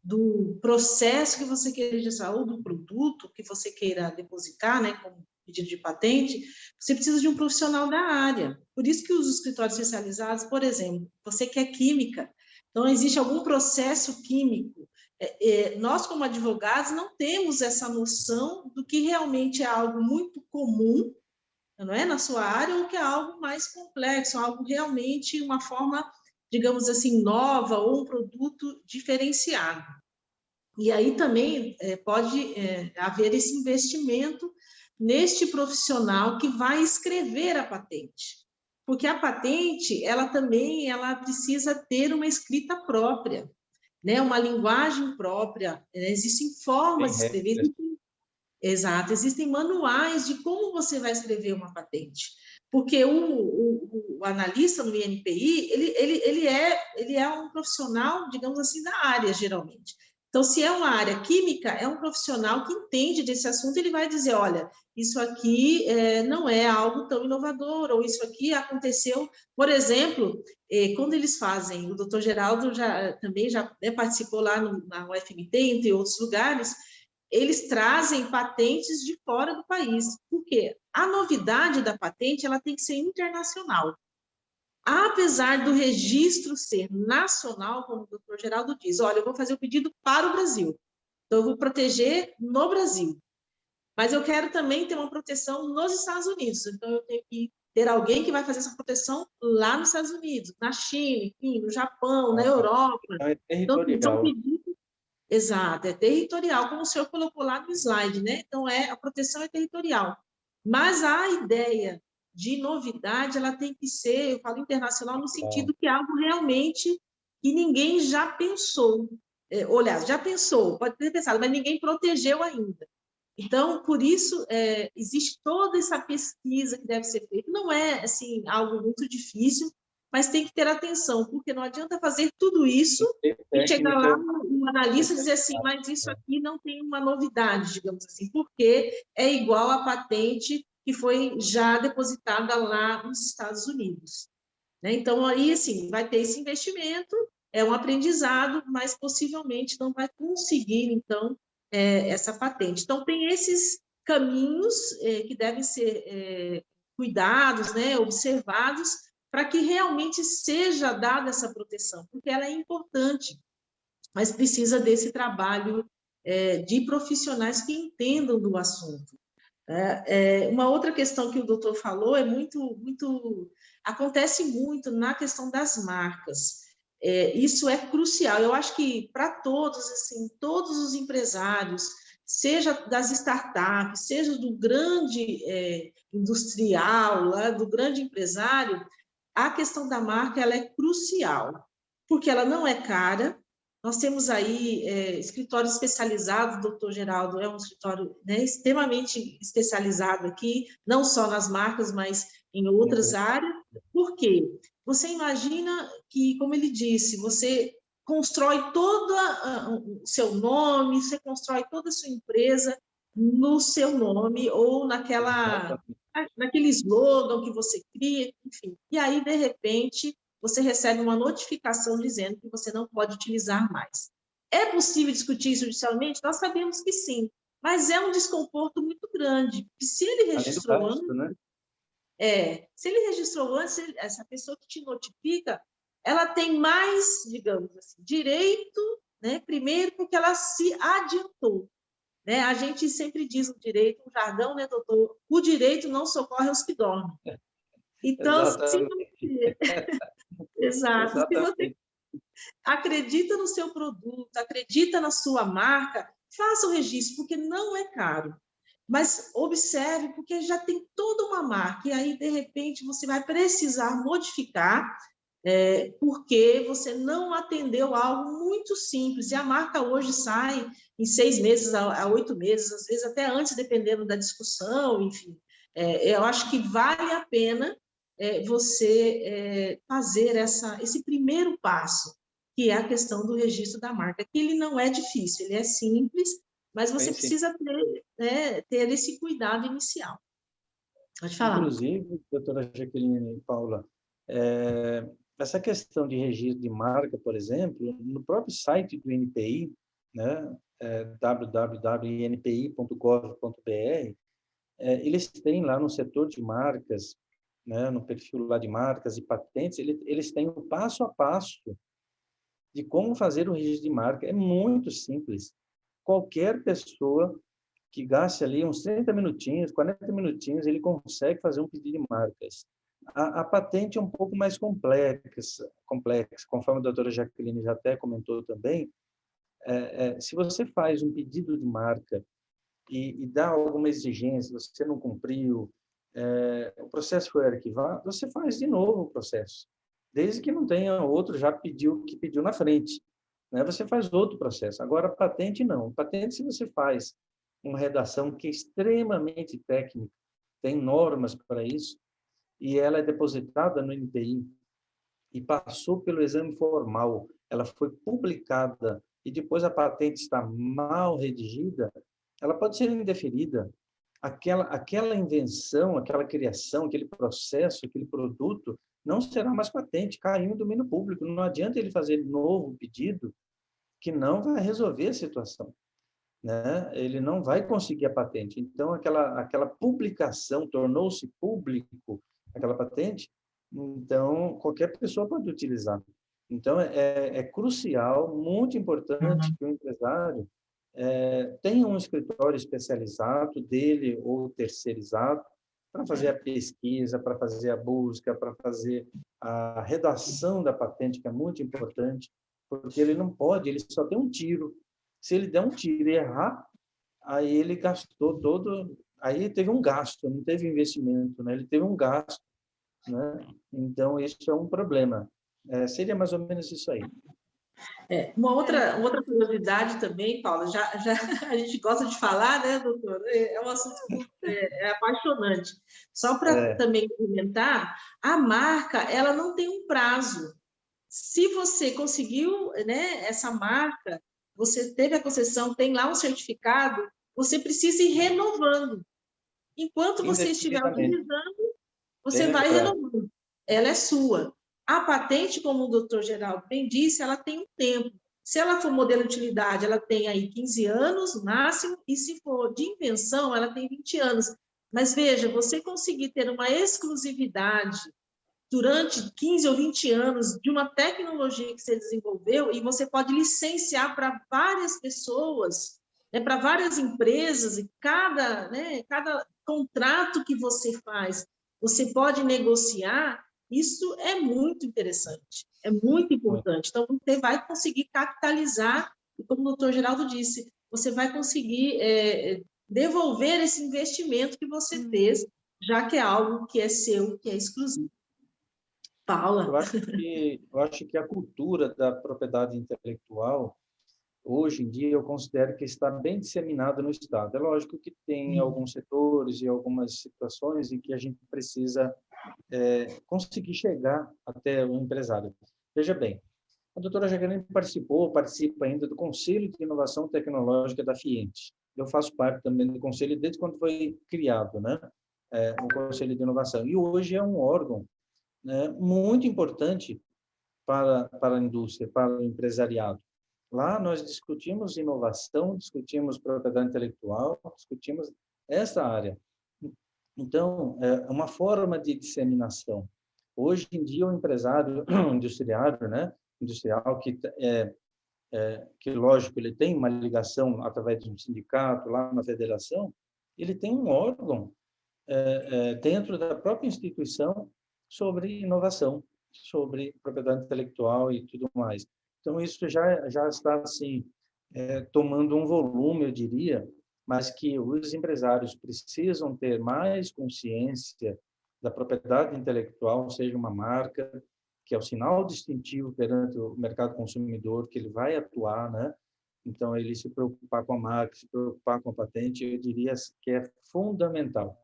do processo que você queira registrar, ou do produto que você queira depositar, né, como pedido de patente, você precisa de um profissional da área. Por isso que os escritórios especializados, por exemplo, você quer química, então existe algum processo químico. Nós, como advogados, não temos essa noção do que realmente é algo muito comum, não é, na sua área, ou que é algo mais complexo, algo realmente, uma forma, digamos assim, nova, ou um produto diferenciado. E aí também pode haver esse investimento neste profissional que vai escrever a patente. Porque a patente, ela precisa ter uma escrita própria, né? Uma linguagem própria. Existem formas de escrever, exato, existem manuais de como você vai escrever uma patente. Porque o analista no INPI, ele é um profissional, digamos assim, da área, geralmente. Então, se é uma área química, é um profissional que entende desse assunto, ele vai dizer, olha, isso aqui não é algo tão inovador, ou isso aqui aconteceu, por exemplo, quando eles fazem, o doutor Geraldo também já participou lá na UFMT, entre outros lugares, eles trazem patentes de fora do país. Por quê? A novidade da patente, ela tem que ser internacional. Apesar do registro ser nacional, como o doutor Geraldo diz, olha, eu vou fazer o pedido para o Brasil, então eu vou proteger no Brasil, mas eu quero também ter uma proteção nos Estados Unidos, então eu tenho que ter alguém que vai fazer essa proteção lá nos Estados Unidos, na China, enfim, no Japão, na Europa. É Então, são territorial. pedidos. Exato, é territorial, como o senhor colocou lá no slide, né? Então, a proteção é territorial. Mas a ideia de novidade, ela tem que ser, eu falo internacional, no sentido que é algo realmente que ninguém já pensou. Olha, já pensou, pode ter pensado, mas ninguém protegeu ainda. Então, por isso, existe toda essa pesquisa que deve ser feita. Não é, assim, algo muito difícil, mas tem que ter atenção, porque não adianta fazer tudo isso e chegar lá um analista e dizer assim, mas isso aqui não tem uma novidade, digamos assim, porque é igual à patente que foi já depositada lá nos Estados Unidos. Né? Então, aí, assim, vai ter esse investimento, é um aprendizado, mas possivelmente não vai conseguir, então, essa patente. Então, tem esses caminhos que devem ser cuidados, né, observados, para que realmente seja dada essa proteção, porque ela é importante, mas precisa desse trabalho de profissionais que entendam do assunto. Uma outra questão que o doutor falou acontece muito na questão das marcas. Isso é crucial. Eu acho que para todos, assim, todos os empresários, seja das startups, seja do grande industrial, lá, do grande empresário, a questão da marca ela é crucial, porque ela não é cara. Nós temos aí escritórios especializados, o doutor Geraldo é um escritório, né, extremamente especializado aqui, não só nas marcas, mas em outras áreas. Por quê? Você imagina que, como ele disse, você constrói todo o seu nome, você constrói toda a sua empresa no seu nome ou naquele slogan que você cria, enfim. E aí, de repente, você recebe uma notificação dizendo que você não pode utilizar mais. É possível discutir isso judicialmente? Nós sabemos que sim, mas é um desconforto muito grande. Se ele registrou antes, né? Se ele registrou antes, essa pessoa que te notifica, ela tem mais, digamos assim, direito, né? Primeiro porque ela se adiantou. Né? A gente sempre diz no direito, um jargão, né, doutor? O direito não socorre aos que dormem. Então, Exato. Se você acredita no seu produto, acredita na sua marca, faça o registro, porque não é caro. Mas observe, porque já tem toda uma marca, e aí, de repente, você vai precisar modificar, porque você não atendeu algo muito simples. E a marca hoje sai em 6 meses a 8 meses, às vezes até antes, dependendo da discussão, enfim. Eu acho que vale a pena você fazer esse primeiro passo, que é a questão do registro da marca, que ele não é difícil, ele é simples, mas você precisa ter esse cuidado inicial. Pode falar. Inclusive, doutora Jaqueline e Paula, essa questão de registro de marca, por exemplo, no próprio site do INPI, né, www.inpi.gov.br, eles têm lá no setor de marcas, né, no perfil lá de marcas e patentes, eles têm o passo a passo de como fazer o registro de marca. É muito simples. Qualquer pessoa que gaste ali uns 30 minutinhos, 40 minutinhos, ele consegue fazer um pedido de marcas. A patente é um pouco mais complexa, conforme a doutora Jaqueline já até comentou também, Se você faz um pedido de marca e dá alguma exigência, você não cumpriu, o processo foi arquivado, você faz de novo o processo, desde que não tenha outro já que pediu na frente, né? Você faz outro processo. Agora, patente não. Patente, se você faz uma redação que é extremamente técnica, tem normas para isso, e ela é depositada no NPI e passou pelo exame formal, ela foi publicada e depois a patente está mal redigida, ela pode ser indeferida. Aquela invenção, aquela criação, aquele processo, aquele produto, não será mais patente, caiu em domínio público. Não adianta ele fazer novo pedido que não vai resolver a situação, né? Ele não vai conseguir a patente. Então, aquela publicação tornou-se público, aquela patente, então qualquer pessoa pode utilizar. Então, é crucial, muito importante que o empresário tenha um escritório especializado dele ou terceirizado para fazer a pesquisa, para fazer a busca, para fazer a redação da patente, que é muito importante, porque ele não pode, ele só tem um tiro. Se ele der um tiro e errar, aí ele gastou todo, aí teve um gasto, não teve investimento, né? Ele teve um gasto, né? Então, isso é um problema. Seria mais ou menos isso aí. Uma outra curiosidade também, Paula, já a gente gosta de falar, né, doutor? É um assunto apaixonante. Só para também comentar, a marca, ela não tem um prazo. Se você conseguiu, né, essa marca, você teve a concessão, tem lá um certificado, você precisa ir renovando. Enquanto você estiver utilizando, você vai renovando. Ela é sua. A patente, como o doutor Geraldo bem disse, ela tem um tempo. Se ela for modelo de utilidade, ela tem aí 15 anos no máximo, e se for de invenção, ela tem 20 anos. Mas veja, você conseguir ter uma exclusividade durante 15 ou 20 anos de uma tecnologia que você desenvolveu, e você pode licenciar para várias pessoas, né, para várias empresas, e cada contrato que você faz, você pode negociar, isso é muito interessante, é muito importante. Então, você vai conseguir capitalizar, e como o doutor Geraldo disse, você vai conseguir devolver esse investimento que você fez, já que é algo que é seu, que é exclusivo. Paula. Eu acho que a cultura da propriedade intelectual, hoje em dia, eu considero que está bem disseminada no Estado. É lógico que tem alguns setores e algumas situações em que a gente precisa conseguir chegar até o empresário. Veja bem, a doutora Jaqueline participa ainda do Conselho de Inovação Tecnológica da FIENTE. Eu faço parte também do conselho desde quando foi criado, né? O Conselho de Inovação. E hoje é um órgão, né, muito importante para a indústria, para o empresariado. Lá nós discutimos inovação, discutimos propriedade intelectual, discutimos essa área. Então, é uma forma de disseminação. Hoje em dia, o empresário industrial, que lógico, ele tem uma ligação através de um sindicato, lá na federação, ele tem um órgão dentro da própria instituição sobre inovação, sobre propriedade intelectual e tudo mais. Então, isso já está assim, tomando um volume, eu diria, mas que os empresários precisam ter mais consciência da propriedade intelectual, seja uma marca, que é o sinal distintivo perante o mercado consumidor, que ele vai atuar, né? Então, ele se preocupar com a marca, se preocupar com a patente, eu diria que é fundamental.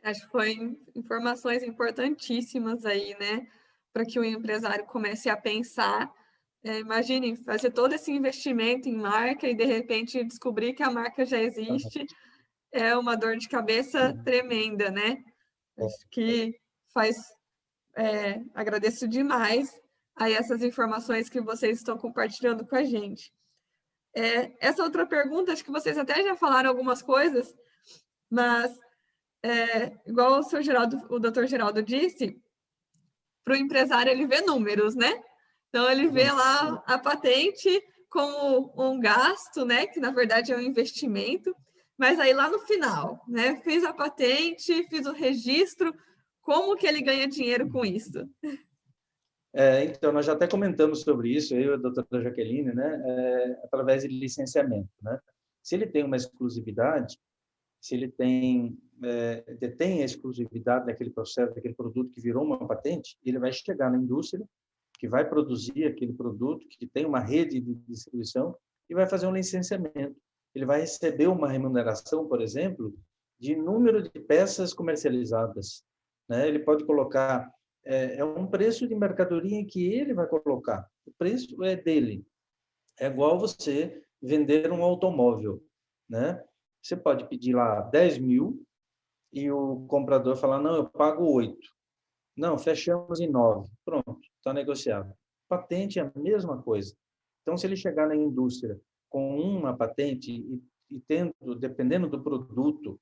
Acho que foi informações importantíssimas aí, né? Para que o empresário comece a pensar. Imagine fazer todo esse investimento em marca e, de repente, descobrir que a marca já existe. É uma dor de cabeça tremenda, né? Acho que agradeço demais aí essas informações que vocês estão compartilhando com a gente. Essa outra pergunta, acho que vocês até já falaram algumas coisas, mas igual o doutor Geraldo disse, para o empresário ele vê números, né? Então ele vê lá a patente como um gasto, né? Que na verdade é um investimento, mas aí lá no final, né? Fiz a patente, fiz o registro, como que ele ganha dinheiro com isso? Então, nós já até comentamos sobre isso, eu e a doutora Jaqueline, né, através de licenciamento, né? Se ele tem uma exclusividade, se ele detém a exclusividade daquele processo, daquele produto que virou uma patente, ele vai chegar na indústria, que vai produzir aquele produto, que tem uma rede de distribuição, e vai fazer um licenciamento. Ele vai receber uma remuneração, por exemplo, de número de peças comercializadas, né? Ele pode colocar um preço de mercadoria que ele vai colocar. O preço é dele. É igual você vender um automóvel, né? Você pode pedir lá 10 mil e o comprador falar, não, eu pago 8. Não, fechamos em 9. Pronto, está negociado. Patente é a mesma coisa. Então, se ele chegar na indústria com uma patente e tendo, dependendo do produto,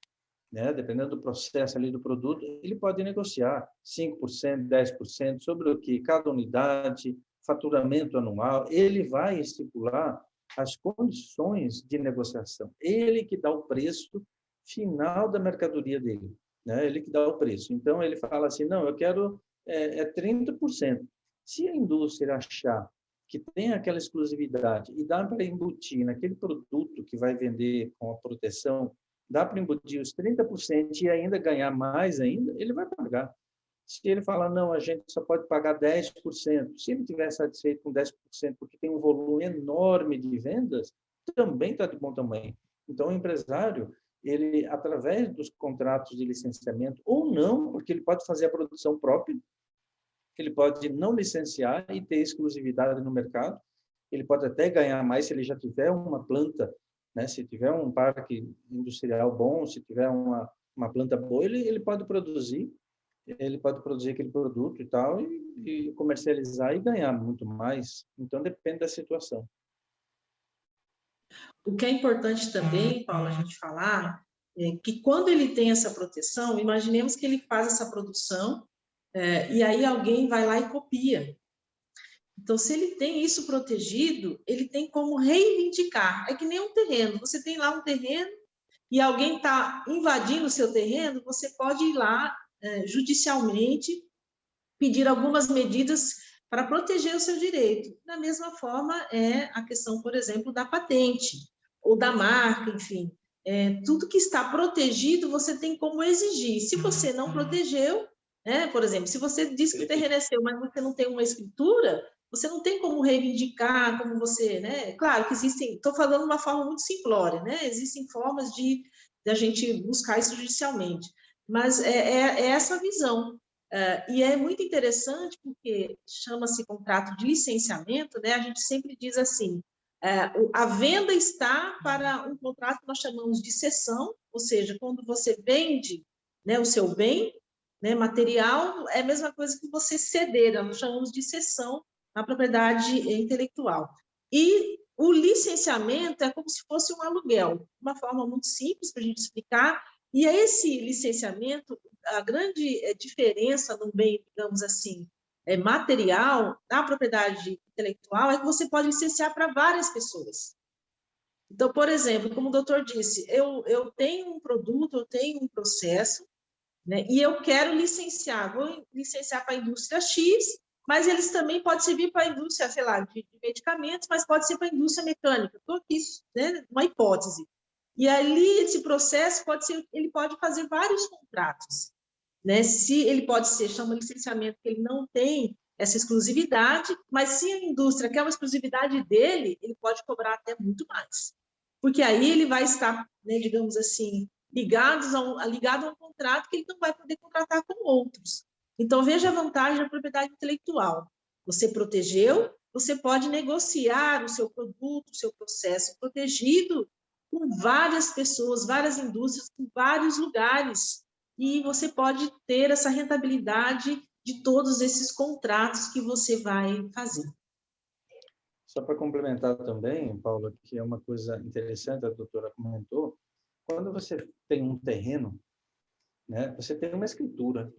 né, dependendo do processo ali do produto, ele pode negociar 5%, 10% sobre o que cada unidade, faturamento anual, ele vai estipular as condições de negociação. Ele que dá o preço final da mercadoria dele, né? Ele que dá o preço. Então, ele fala assim, não, eu quero 30%. Se a indústria achar que tem aquela exclusividade e dá para embutir naquele produto que vai vender com a proteção, dá para embutir os 30% e ainda ganhar mais ainda, ele vai pagar. Se ele falar, não, a gente só pode pagar 10%, se ele estiver satisfeito com 10%, porque tem um volume enorme de vendas, também está de bom tamanho. Então, o empresário, ele, através dos contratos de licenciamento, ou não, porque ele pode fazer a produção própria, ele pode não licenciar e ter exclusividade no mercado, ele pode até ganhar mais se ele já tiver uma planta, né? Se tiver um parque industrial bom, se tiver uma planta boa, ele pode produzir aquele produto e tal, e comercializar e ganhar muito mais. Então, depende da situação. O que é importante também, Paulo, a gente falar, é que quando ele tem essa proteção, imaginemos que ele faz essa produção, e aí alguém vai lá e copia. Então, se ele tem isso protegido, ele tem como reivindicar. É que nem um terreno. Você tem lá um terreno e alguém está invadindo o seu terreno, você pode ir lá judicialmente pedir algumas medidas para proteger o seu direito. Da mesma forma, é a questão, por exemplo, da patente ou da marca, enfim. Tudo que está protegido, você tem como exigir. Se você não protegeu, por exemplo, se você diz que o terreno é seu, mas você não tem uma escritura, você não tem como reivindicar, como você, né? Claro que existem, estou falando de uma forma muito simplória, né? Existem formas de a gente buscar isso judicialmente, mas é essa visão. E é muito interessante porque chama-se contrato de licenciamento, né? A gente sempre diz assim, a venda está para um contrato que nós chamamos de cessão, ou seja, quando você vende, né, o seu bem, né, material, é a mesma coisa que você ceder, nós chamamos de cessão na propriedade intelectual. E o licenciamento é como se fosse um aluguel, uma forma muito simples para a gente explicar, e esse licenciamento, a grande diferença no bem, digamos assim, material, na propriedade intelectual, é que você pode licenciar para várias pessoas. Então, por exemplo, como o doutor disse, eu tenho um produto, eu tenho um processo, né, e eu quero licenciar, vou licenciar para a indústria X, mas eles também podem servir para a indústria, sei lá, de medicamentos, mas pode ser para a indústria mecânica. Estou aqui, né, uma hipótese. E ali, esse processo pode ser, ele pode fazer vários contratos, né? Se ele pode ser, chama licenciamento, que ele não tem essa exclusividade, mas se a indústria quer uma exclusividade dele, ele pode cobrar até muito mais. Porque aí ele vai estar, né, digamos assim, ligado a um contrato que ele não vai poder contratar com outros. Então, veja a vantagem da propriedade intelectual. Você protegeu, você pode negociar o seu produto, o seu processo protegido com várias pessoas, várias indústrias, com vários lugares. E você pode ter essa rentabilidade de todos esses contratos que você vai fazer. Só para complementar também, Paula, que é uma coisa interessante, a doutora comentou, quando você tem um terreno, né, você tem uma escritura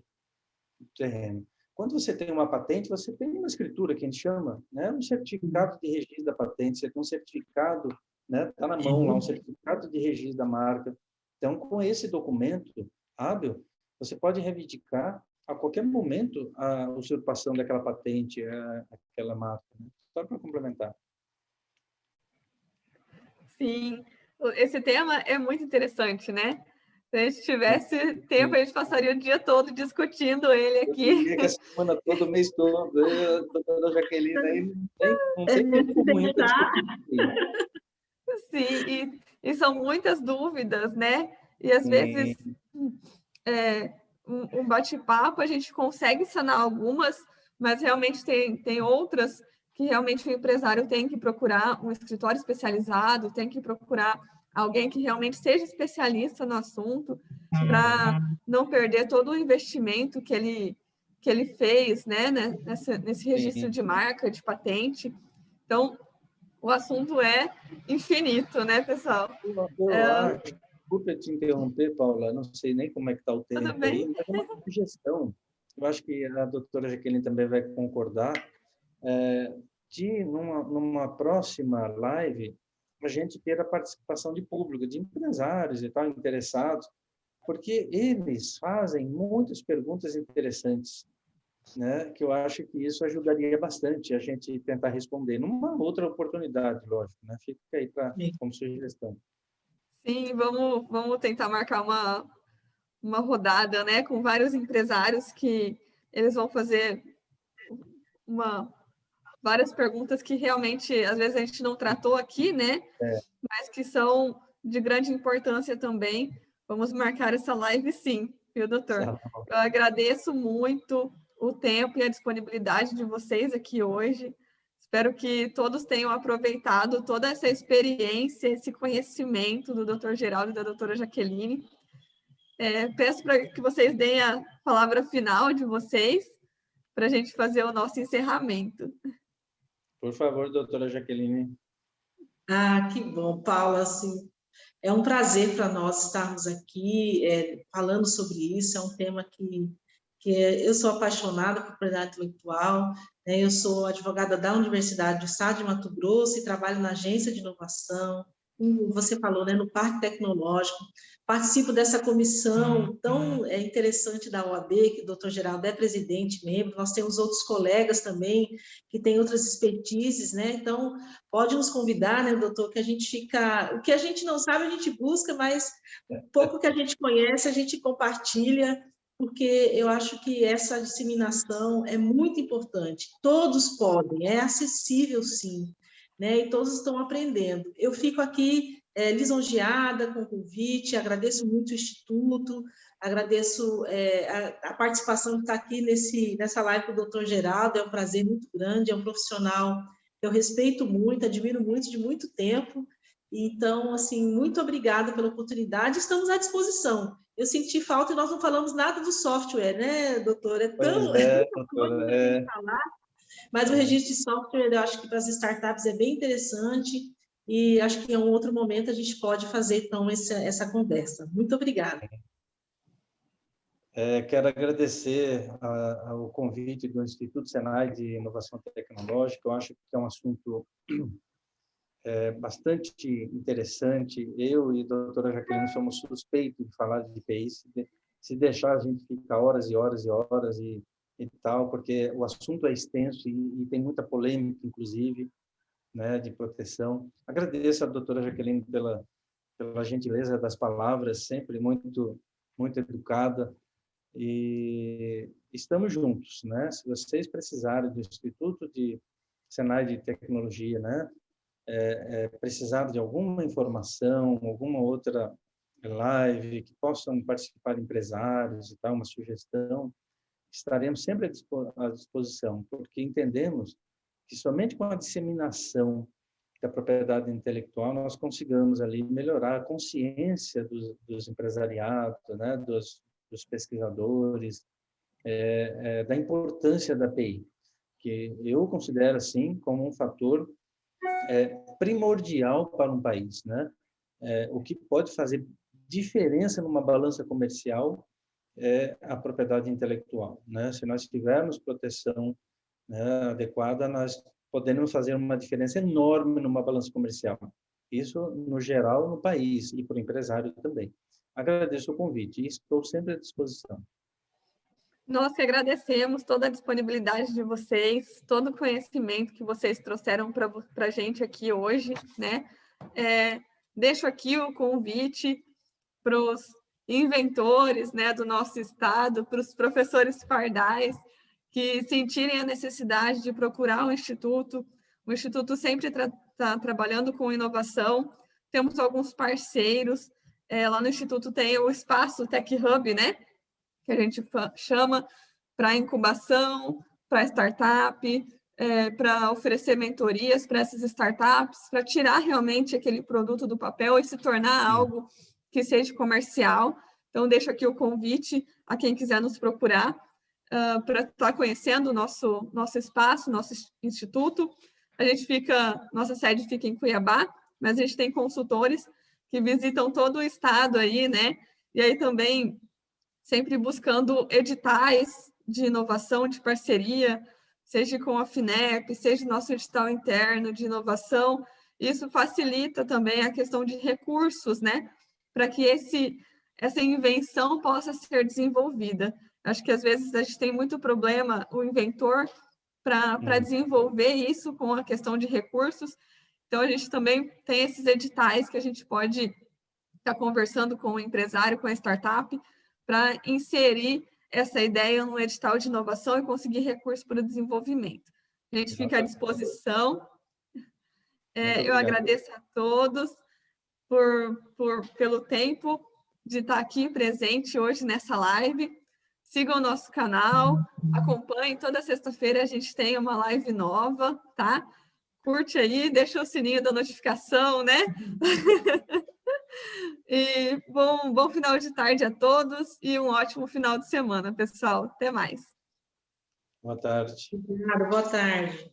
do terreno. Quando você tem uma patente, você tem uma escritura, que a gente chama, né, um certificado de registro da patente, você tem um certificado, né, está na mão lá, um certificado de registro da marca. Então, com esse documento hábil, você pode reivindicar a qualquer momento, a usurpação daquela patente, aquela marca, né? Só para complementar. Sim, esse tema é muito interessante, né? Se a gente tivesse tempo, a gente passaria o dia todo discutindo ele Eu aqui. diria que a semana toda, o mês todo, a doutora Jaqueline, aí não tem tempo Se ruim para deixar, discutir. Sim, e são muitas dúvidas, né? E às vezes Sim, um bate-papo a gente consegue sanar algumas, mas realmente tem outras que realmente o empresário tem que procurar um escritório especializado, tem que procurar alguém que realmente seja especialista no assunto, para não perder todo o investimento que ele fez, né, nesse registro sim. de marca, de patente. Então, o assunto é infinito, né, pessoal? Eu acho, desculpa te interromper, Paula, não sei nem como é que está o Tudo tempo aí, bem? mas é uma sugestão. Eu acho que a doutora Jaqueline também vai concordar, de, numa próxima live, a gente ter a participação de público, de empresários e tal, interessados, porque eles fazem muitas perguntas interessantes, né? Que eu acho que isso ajudaria bastante a gente tentar responder numa outra oportunidade, lógico, né? Fica aí como sugestão. Sim, vamos tentar marcar uma rodada, né, com vários empresários que eles vão fazer uma, várias perguntas que realmente, às vezes, a gente não tratou aqui, né, É, mas que são de grande importância também. Vamos marcar essa live, sim, viu, doutor? tá. Eu agradeço muito o tempo e a disponibilidade de vocês aqui hoje. Espero que todos tenham aproveitado toda essa experiência, esse conhecimento do Dr. Geraldo e da doutora Jaqueline. Peço para que vocês deem a palavra final de vocês, para a gente fazer o nosso encerramento. Por favor, doutora Jaqueline. que bom, Paula, assim, é um prazer para nós estarmos aqui falando sobre isso. É um tema eu sou apaixonada por propriedade intelectual, né? Eu sou advogada da Universidade do Estado de Mato Grosso e trabalho na agência de inovação, como você falou, né, no Parque Tecnológico. Participo dessa comissão tão interessante da OAB, que o doutor Geraldo é presidente, membro. Nós temos outros colegas também que têm outras expertises, né? Então, pode nos convidar, né, doutor, que a gente fica... O que a gente não sabe, a gente busca, mas o pouco que a gente conhece, a gente compartilha, porque eu acho que essa disseminação é muito importante. Todos podem, é acessível, sim, né? E todos estão aprendendo. Eu fico aqui lisonjeada com o convite, agradeço muito o Instituto, agradeço a participação de estar aqui nessa live com o doutor Geraldo, é um prazer muito grande, é um profissional que eu respeito muito, admiro muito, de muito tempo. Então, assim, muito obrigada pela oportunidade, estamos à disposição. Eu senti falta e nós não falamos nada do software, né, doutor? É tão Pois é, muita coisa doutora. que tem que falar, mas o registro de software eu acho que para as startups é bem interessante e acho que em um outro momento a gente pode fazer, então, essa conversa. Muito obrigada. Quero agradecer ao convite do Instituto Senai de Inovação Tecnológica. Eu acho que é um assunto bastante interessante. Eu e a doutora Jaqueline somos suspeitos de falar de IPI. Se deixar, a gente fica horas e horas e horas e tal, porque o assunto é extenso e tem muita polêmica, inclusive, né, de proteção. Agradeço à doutora Jaqueline pela gentileza das palavras, sempre muito educada. E estamos juntos, né? Se vocês precisarem do Instituto de Senai de Tecnologia, né? Precisar de alguma informação, alguma outra live que possam participar empresários e tal, uma sugestão, estaremos sempre à disposição, porque entendemos que somente com a disseminação da propriedade intelectual nós consigamos ali melhorar a consciência dos empresariados, né, dos pesquisadores, da importância da API, que eu considero assim como um fator primordial para um país, né? O que pode fazer diferença numa balança comercial é a propriedade intelectual, né? Se nós tivermos proteção, né, adequada, nós podemos fazer uma diferença enorme numa balança comercial. Isso no geral no país e para o empresário também. Agradeço o convite e estou sempre à disposição. Nós que agradecemos toda a disponibilidade de vocês, todo o conhecimento que vocês trouxeram para a gente aqui hoje, né? Deixo aqui o convite para os inventores, né, do nosso estado, para os professores pardais que sentirem a necessidade de procurar o Instituto. O Instituto sempre está trabalhando com inovação. Temos alguns parceiros. Lá no Instituto tem o Espaço Tech Hub, né? Que a gente chama para incubação, para startup, para oferecer mentorias para essas startups, para tirar realmente aquele produto do papel e se tornar algo que seja comercial. Então, deixo aqui o convite a quem quiser nos procurar para estar conhecendo o nosso espaço, nosso instituto. Nossa sede fica em Cuiabá, mas a gente tem consultores que visitam todo o estado aí, né? E aí também sempre buscando editais de inovação, de parceria, seja com a FINEP, seja nosso edital interno de inovação. Isso facilita também a questão de recursos, né? Para que essa invenção possa ser desenvolvida. Acho que às vezes a gente tem muito problema, o inventor, para desenvolver isso com a questão de recursos. Então, a gente também tem esses editais que a gente pode estar conversando com o empresário, com a startup, para inserir essa ideia no edital de inovação e conseguir recurso para o desenvolvimento. A gente fica à disposição. Eu agradeço a todos pelo tempo de estar aqui presente hoje nessa live. Sigam o nosso canal, acompanhem. Toda sexta-feira a gente tem uma live nova, tá? Curte aí, deixa o sininho da notificação, né? E bom final de tarde a todos e um ótimo final de semana, pessoal. Até mais. Boa tarde. Obrigada, boa tarde.